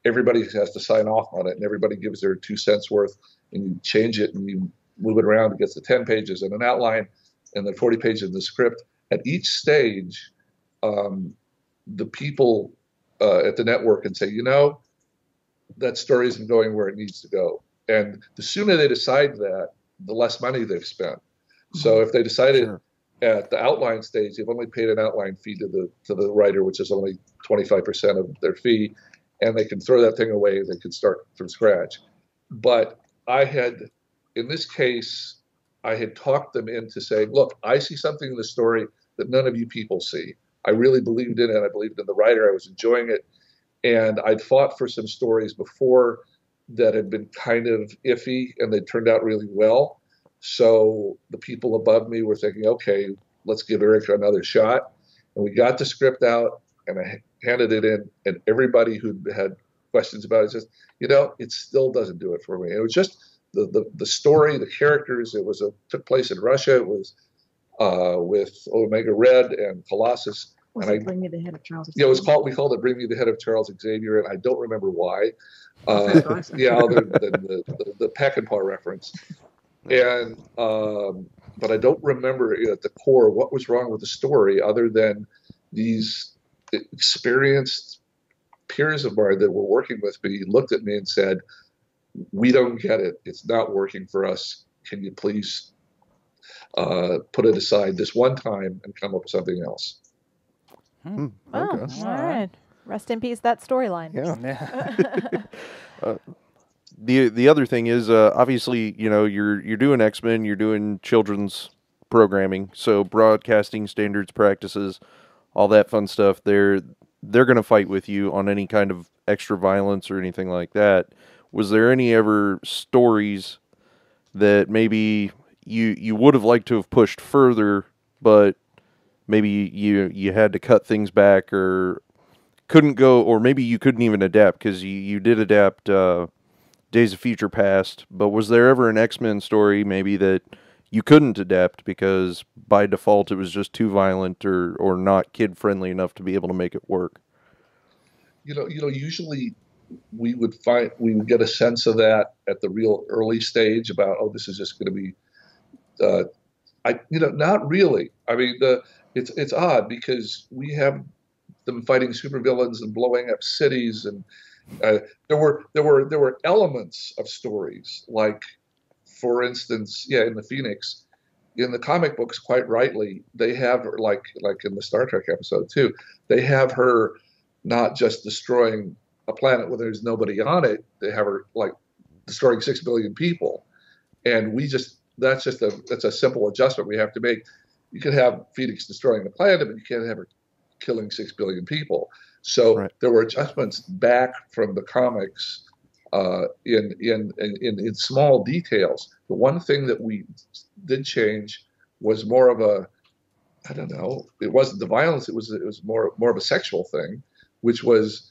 Everybody has to sign off on it, and everybody gives their 2 cents worth, and you change it and you move it around. It gets to 10 pages and an outline, and then 40 pages of the script. At each stage, the people at the network can say, that story isn't going where it needs to go. And the sooner they decide that, the less money they've spent. So if they decided at the outline stage, they've only paid an outline fee to the writer, which is only 25% of their fee, and they can throw that thing away. They can start from scratch. But in this case, I had talked them into saying, look, I see something in the story that none of you people see. I really believed in it. I believed in the writer. I was enjoying it. And I'd fought for some stories before that had been kind of iffy, and they turned out really well. So the people above me were thinking, okay, let's give Eric another shot. And we got the script out, and I handed it in, and everybody who had questions about it says, it still doesn't do it for me. It was just the story, the characters. Took place in Russia. It was with Omega Red and Colossus.
Bring Me the Head of Charles Xavier?
Yeah, we called it Bring Me the Head of Charles Xavier, and I don't remember why. Other than the Peckinpah reference. And but I don't remember at the core what was wrong with the story, other than these experienced peers of mine that were working with me looked at me and said, "We don't get it. It's not working for us. Can you please put it aside this one time and come up with something else?"
Oh, okay. All right. Rest in peace, that storyline.
Yeah. The other thing is, obviously, you're doing X-Men, you're doing children's programming, so broadcasting standards, practices, all that fun stuff. They're going to fight with you on any kind of extra violence or anything like that. Was there any ever stories that maybe you would have liked to have pushed further, but maybe you had to cut things back or couldn't go, or maybe you couldn't even adapt, because you did adapt Days of Future Past, but was there ever an X-Men story maybe that you couldn't adapt because by default it was just too violent or not kid-friendly enough to be able to make it work?
Usually we would get a sense of that at the real early stage about, this is just going to be, not really. I mean, it's odd because we have them fighting supervillains and blowing up cities, and there were elements of stories, like, for instance, in the Phoenix, in the comic books, quite rightly, they have her, like in the Star Trek episode too, they have her not just destroying a planet where there's nobody on it, they have her like destroying 6 billion people, and that's a simple adjustment we have to make. You can have Phoenix destroying the planet, but you can't have her killing 6 billion people. So there were adjustments back from the comics in small details. The one thing that we did change was more of a, I don't know, it wasn't the violence, it was more of a sexual thing, which was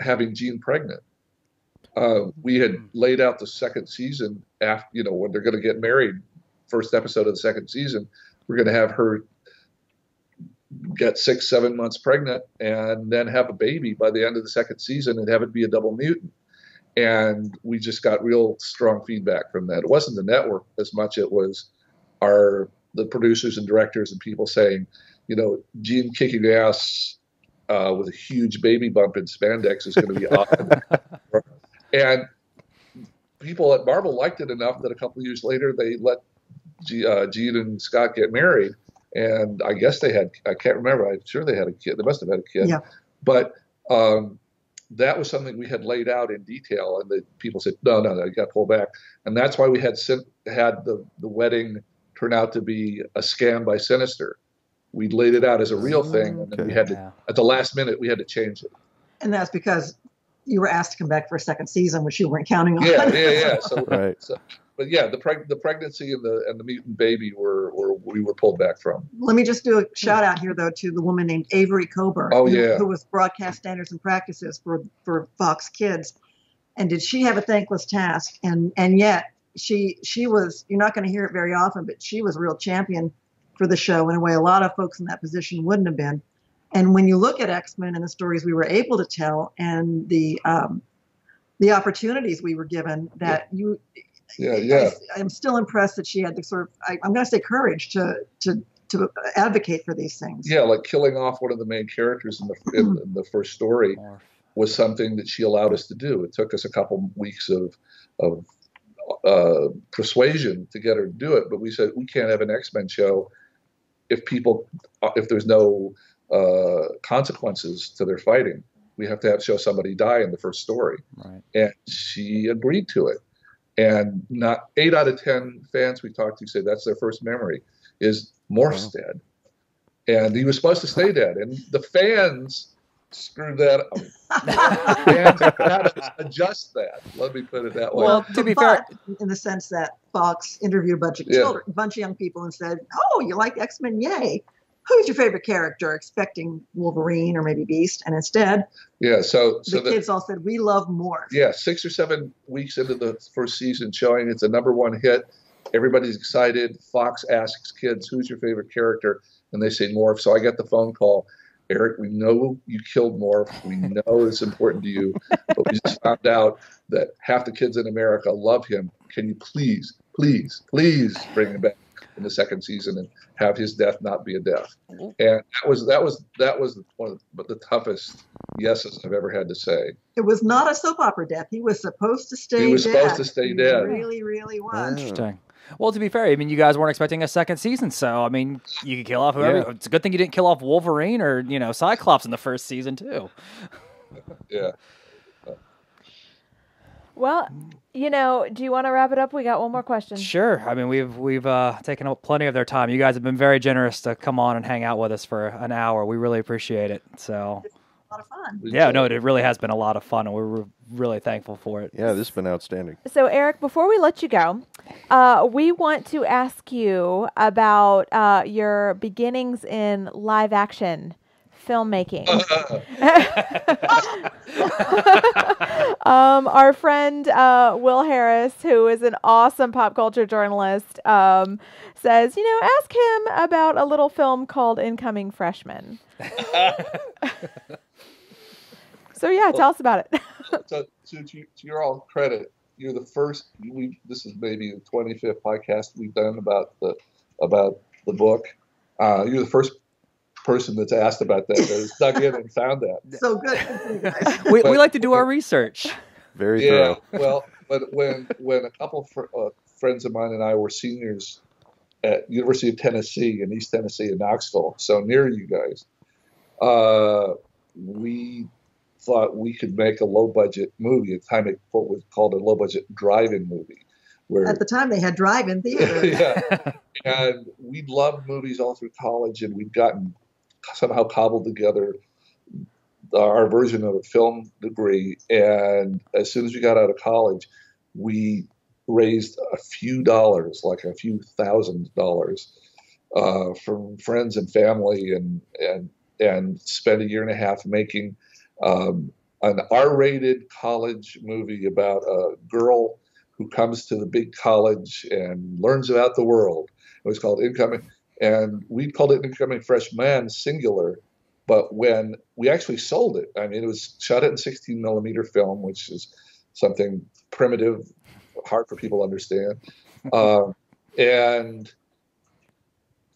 having Jean pregnant. We had laid out the second season after, when they're going to get married, first episode of the second season, we're going to have her get 6-7 months pregnant and then have a baby by the end of the second season and have it be a double mutant. And we just got real strong feedback from that. It wasn't the network as much, it was the producers and directors and people saying, Jean kicking ass with a huge baby bump in spandex is going to be awesome. And people at Marvel liked it enough that a couple of years later they let Jean and Scott get married. And I guess I can't remember, I'm sure they had a kid. They must have had a kid. Yeah. But that was something we had laid out in detail, and the people said, no, you got to pull back. And that's why we had the wedding turn out to be a scam by Sinister. We laid it out as a real thing, and then we had to, at the last minute, we had to change it.
And that's because you were asked to come back for a second season, which you weren't counting on.
Yeah. So, but yeah, the pregnancy and the mutant baby we were pulled back from.
Let me just do a shout out here, though, to the woman named Avery Coburn, who was broadcast standards and practices for Fox Kids. And did she have a thankless task? And yet she was, you're not going to hear it very often, but she was a real champion for the show in a way a lot of folks in that position wouldn't have been. And when you look at X-Men and the stories we were able to tell and the opportunities we were given, I'm still impressed that she had the sort of, I'm going to say, courage to advocate for these things.
Yeah, like killing off one of the main characters in the first story was something that she allowed us to do. It took us a couple weeks of persuasion to get her to do it, but we said we can't have an X-Men show if there's no consequences to their fighting. We have to show somebody die in the first story. Right. And she agreed to it. And not 8 out of 10 fans we talked to say that's their first memory is Morph's dead. And he was supposed to stay dead. And the fans screwed that up. Fans had to adjust that. Let me put it that way.
Well, to be fair,
in the sense that Fox interviewed a bunch of children, a bunch of young people, and said, "Oh, you like X-Men? Yay! Who's your favorite character?" Expecting Wolverine or maybe Beast, and instead, so the kids all said, "We love Morph."
Yeah, 6 or 7 weeks into the first season showing, it's a #1 hit. Everybody's excited. Fox asks kids, "Who's your favorite character?" And they say Morph. So I get the phone call. Eric, we know you killed Morph. We know it's important to you, but we just found out that half the kids in America love him. Can you please bring him back in the second season and have his death not be a death? And that was one of the toughest yeses I've ever had to say.
It was not a soap opera death. He was supposed to stay dead.
He was supposed to stay dead.
He really, really was.
Interesting. Well, to be fair, I mean, you guys weren't expecting a second season, so I mean, you could kill off whoever.
Yeah.
It's a good thing you didn't kill off Wolverine or Cyclops in the first season too.
Yeah.
Well, do you want to wrap it up? We got one more question.
Sure. I mean, we've taken up plenty of their time. You guys have been very generous to come on and hang out with us for an hour. We really appreciate it. So.
A lot of fun.
Yeah, no, it really has been a lot of fun, and we're really thankful for it.
Yeah, this has been outstanding.
So, Eric, before we let you go, we want to ask you about your beginnings in live action filmmaking. Our friend Will Harris, who is an awesome pop culture journalist, says, ask him about a little film called Incoming Freshman. So yeah, tell us about it.
To your all credit, you're the first. This is maybe the 25th podcast we've done about the book. You're the first person that's asked about that dug in and found that.
So good. Guys.
We like to do our research.
Very thorough.
Well, but when a couple of friends of mine and I were seniors at University of Tennessee in East Tennessee in Knoxville, so near you guys, we thought we could make a low-budget movie. At the time, what was called a low-budget drive-in movie. Where,
at the time, they had drive-in theaters.
Yeah. And we loved movies all through college, and we'd somehow cobbled together our version of a film degree. And as soon as we got out of college, we raised a few dollars, like a few $1,000s, from friends and family, and spent a year and a half making an R-rated college movie about a girl who comes to the big college and learns about the world. It was called Incoming, and we called it Incoming Freshman, singular. But when we actually sold it, I mean, it was shot in 16 millimeter film, which is something primitive, hard for people to understand. And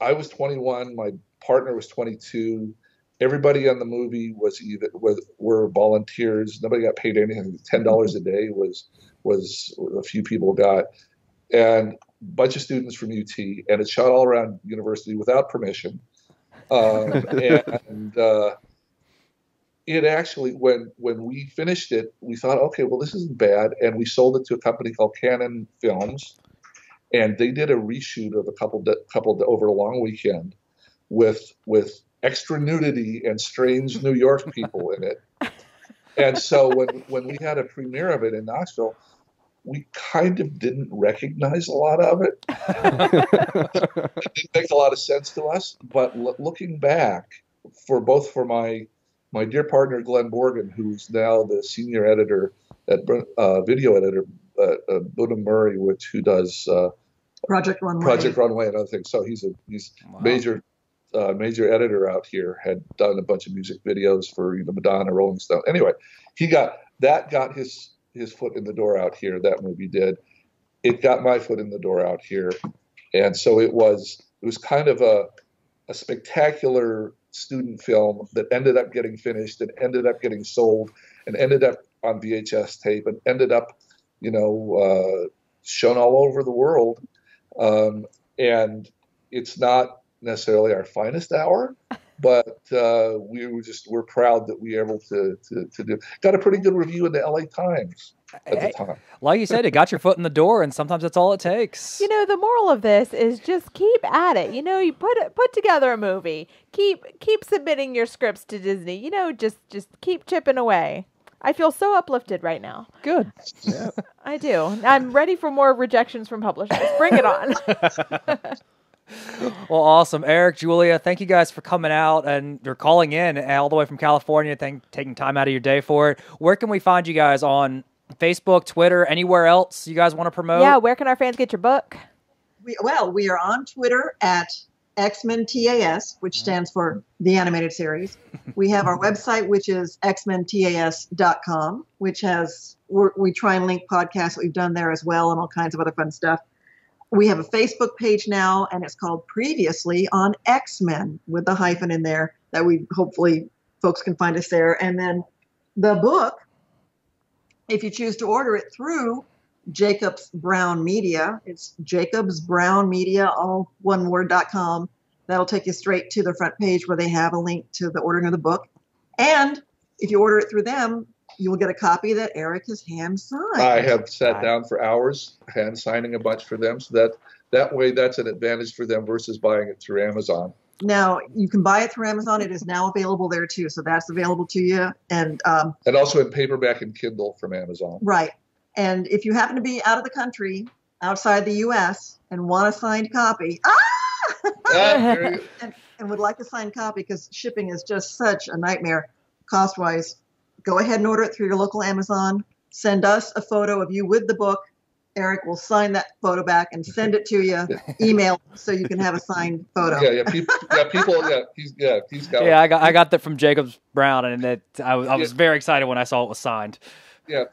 I was 21, my partner was 22. Everybody on the movie were volunteers. Nobody got paid anything. $10 a day was a few people got, and a bunch of students from UT, and it shot all around university without permission. It actually, when we finished it, we thought, okay, well, this isn't bad, and we sold it to a company called Canon Films, and they did a reshoot of a couple over a long weekend with extra nudity and strange New York people in it. And so when we had a premiere of it in Knoxville, we kind of didn't recognize a lot of it. It didn't make a lot of sense to us. But looking back, for my dear partner Glenn Borgen, who's now the senior editor at video editor at Budum Murray, who does
Project Runway
and other things. So he's
Wow.
major editor out here, had done a bunch of music videos for Madonna, Rolling Stone. Anyway, he got his foot in the door out here. That movie did. It got my foot in the door out here, and so it was kind of a spectacular student film that ended up getting finished and ended up getting sold and ended up on VHS tape and ended up shown all over the world. And it's not necessarily our finest hour, but we're proud that we were able to do. Got a pretty good review in the LA Times at the time.
Like you said, it got your foot in the door, and sometimes that's all it takes.
The moral of this is just keep at it. You put together a movie. Keep submitting your scripts to Disney. Just keep chipping away. I feel so uplifted right now.
Good. Yeah.
I do. I'm ready for more rejections from publishers. Bring it on.
Well, awesome. Eric, Julia, thank you guys for coming out and you're calling in all the way from California, taking time out of your day for it. Where can we find you guys on Facebook, Twitter, anywhere else you guys want to promote?
Yeah, where can our fans get your book?
We are on Twitter at X-Men TAS, which stands for the animated series. We have our website, which is xmentas.com, which we try and link podcasts that we've done there as well and all kinds of other fun stuff. We have a Facebook page now, and it's called Previously on X-Men with the hyphen in there that hopefully folks can find us there. And then the book, if you choose to order it through Jacobs Brown Media. It's Jacobs Brown Media, all one word.com. That'll take you straight to the front page where they have a link to the ordering of the book. And if you order it through them, you will get a copy that Eric has hand signed.
I have sat down for hours hand signing a bunch for them, so that way that's an advantage for them versus buying it through Amazon.
Now, you can buy it through Amazon. It is now available there, too. So that's available to you. And
also in paperback and Kindle from Amazon.
Right. And if you happen to be out of the country, outside the U.S., and want a signed copy, and would like a signed copy because shipping is just such a nightmare cost-wise, go ahead and order it through your local Amazon. Send us a photo of you with the book. Eric will sign that photo back and send it to you, email, so you can have a signed photo.
He's got.
Yeah, I got that from Jacobs Brown, and I was very excited when I saw it was signed.
Yeah,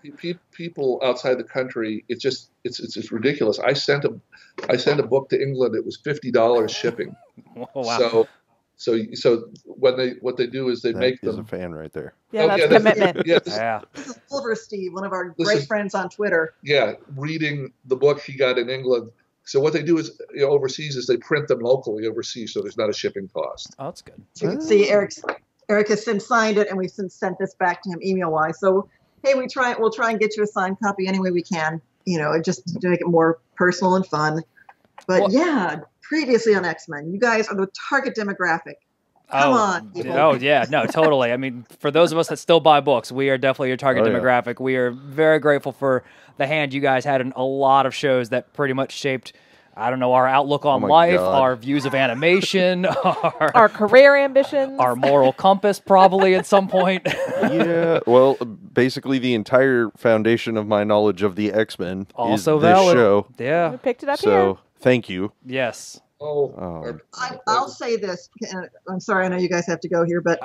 people outside the country, it's ridiculous. I sent a book to England. It was $50 shipping.
Oh, wow.
So what they do is they make them.
That's a fan right there.
Yeah, that's commitment.
This is Silver Steve, one of our great friends on Twitter.
Yeah, reading the book he got in England. So what they do is overseas is they print them locally overseas, so there's not a shipping cost.
Oh, that's good.
So you can see Eric has since signed it, and we've since sent this back to him email-wise. So hey, we'll try and get you a signed copy any way we can. Just to make it more personal and fun. But previously on X-Men, you guys are the target demographic. Come on, people.
Oh, yeah. No, totally. I mean, for those of us that still buy books, we are definitely your target demographic. We are very grateful for the hand you guys had in a lot of shows that pretty much shaped, our outlook on life, our views of animation,
our career ambitions,
our moral compass, probably at some point.
Yeah, well, basically the entire foundation of my knowledge of the X-Men is this
valid.
show.
Yeah.
We picked it up
here. So, thank you.
Yes.
I'll say this. And I'm sorry, I know you guys have to go here, but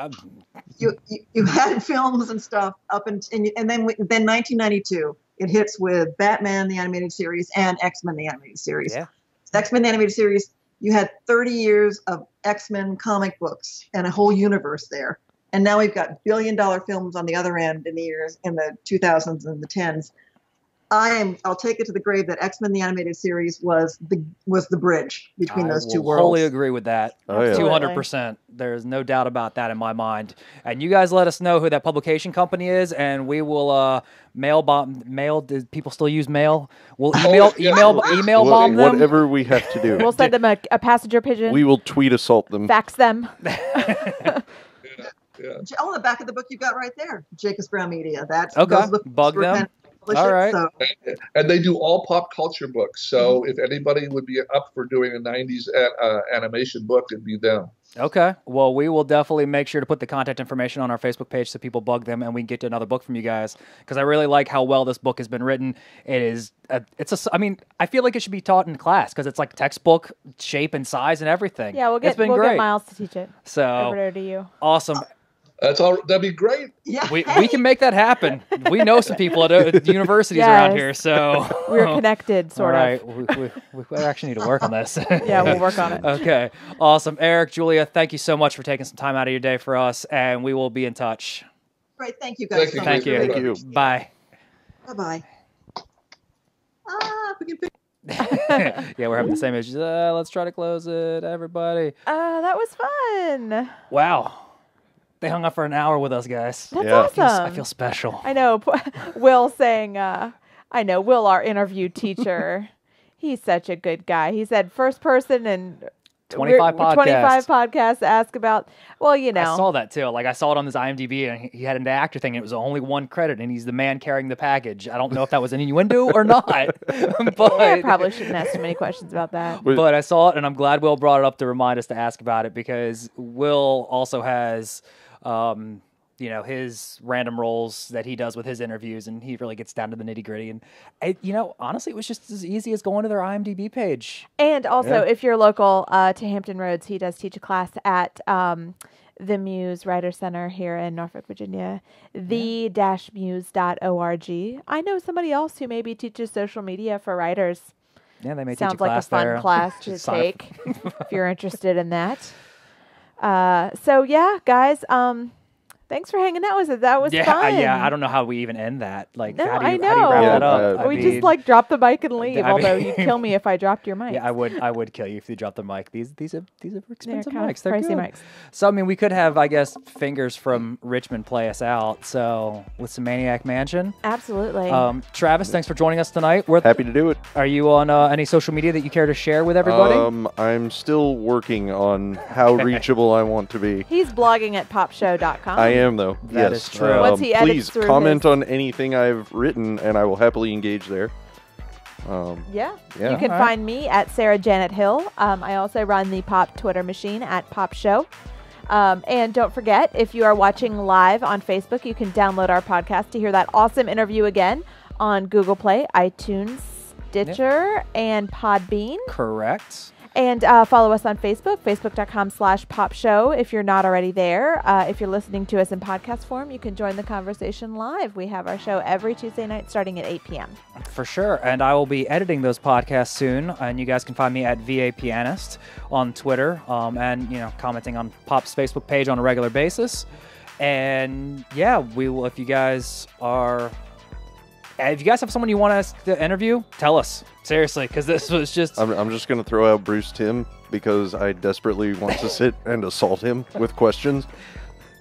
you had films and stuff up and then 1992. It hits with Batman the Animated Series and X-Men the Animated Series.
Yeah.
X-Men the Animated Series, you had 30 years of X-Men comic books and a whole universe there. And now we've got billion-dollar films on the other end in the 2000s and the 10s. I'll take it to the grave that X-Men the Animated Series was the bridge between those two worlds.
I totally agree with that.
Oh, yeah.
200%. There's no doubt about that in my mind. And you guys let us know who that publication company is, and we will mail. Do people still use mail? We'll email bomb them.
Whatever we have to do.
We'll send them a passenger pigeon.
We will tweet assault them.
Fax them.
On the back of the book you got right there, Jacobs Brown Media. That's
okay.
Those
Bug them. All right.
So.
And they do all pop culture books. So if anybody would be up for doing a 90s animation book, it'd be them.
Okay. Well, we will definitely make sure to put the contact information on our Facebook page so people bug them and we can get to another book from you guys. Because I really like how well this book has been written. It is, I feel like it should be taught in class because it's like textbook shape and size and everything.
Yeah, we'll get Miles to teach it.
So,
over there to you.
Awesome.
That's all. That'd be great.
Yeah.
We can make that happen. We know some people at universities around here, so
we're connected, sort of.
All right, we actually need to work on this.
Yeah, we'll work on it.
Okay, awesome. Eric, Julia, thank you so much for taking some time out of your day for us, and we will be in touch.
Great, thank you guys.
Thank you. Bye.
Bye. We can pick.
Yeah, we're having the same issues. Let's try to close it, everybody.
That was fun.
Wow. They hung up for an hour with us, guys.
That's awesome.
I feel special.
I know. Will saying, Will, our interview teacher, he's such a good guy. He said first person and
25
podcasts ask about, I
saw that too. Like I saw it on his IMDb and he had an actor thing and it was only one credit and he's the man carrying the package. I don't know if that was an innuendo or not. But
I probably shouldn't ask too many questions about that.
But I saw it and I'm glad Will brought it up to remind us to ask about it because Will also has his random roles that he does with his interviews, and he really gets down to the nitty gritty. And honestly, it was just as easy as going to their IMDb page.
And also, if you're local to Hampton Roads, he does teach a class at the Muse Writer Center here in Norfolk, Virginia, the-muse.org. I know somebody else who maybe teaches social media for writers.
Yeah, they may
Sounds
teach a class
like a fun
there.
class to take if you're interested in that. So yeah, guys, Thanks for hanging out with us. That was fun.
Yeah, I don't know how we even end that. Like,
No,
how do you
I know.
wrap that up?
We just like drop the mic and leave. Although you'd kill me if I dropped your mic.
Yeah, I would kill you if you dropped the mic. These are expensive mics. They're
pricey
good.
mics.
So I mean, we could have, I guess, Fingers from Richmond play us out. So with some Maniac Mansion.
Absolutely.
Travis, thanks for joining us tonight.
Happy to do it.
Are you on any social media that you care to share with everybody?
I'm still working on how reachable I want to be.
He's blogging at popshow.com.
I am, though.
That
yes.
is true.
Once he edits
Please
through
comment on anything I've written, and I will happily engage there.
Yeah.
Yeah.
You can find me at Sarah Janet Hill. I also run the Pop Twitter machine at Pop Show. And don't forget, if you are watching live on Facebook, you can download our podcast to hear that awesome interview again on Google Play, iTunes, Stitcher, and Podbean.
Correct.
And follow us on Facebook, facebook.com/popshow if you're not already there. If you're listening to us in podcast form, you can join the conversation live. We have our show every Tuesday night starting at 8 p.m.
For sure. And I will be editing those podcasts soon. And you guys can find me at VA Pianist on Twitter and, commenting on Pop's Facebook page on a regular basis. And yeah, we will, if you guys have someone you want us to interview, tell us. Seriously, because this was just...
I'm just going to throw out Bruce Timm because I desperately want to sit and assault him with questions.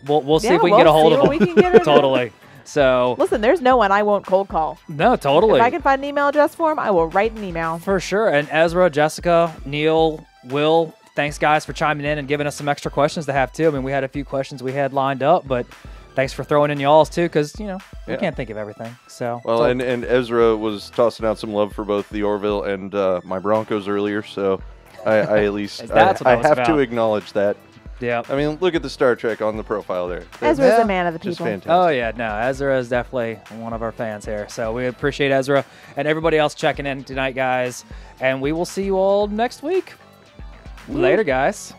We'll see if we can get a hold of him. Totally. So...
Listen, there's no one I won't cold call.
No, totally.
If I can find an email address for him, I will write an email.
For sure. And Ezra, Jessica, Neil, Will, thanks, guys, for chiming in and giving us some extra questions to have, too. I mean, we had a few questions we had lined up, but... Thanks for throwing in y'all's too, because we can't think of everything. So
and Ezra was tossing out some love for both the Orville and my Broncos earlier, so I at least I have to acknowledge that.
Yeah,
I mean, look at the Star Trek on the profile there.
Ezra's a man of the
Just
people.
fantastic.
Oh yeah, no, Ezra is definitely one of our fans here. So we appreciate Ezra and everybody else checking in tonight, guys. And we will see you all next week. Later, guys.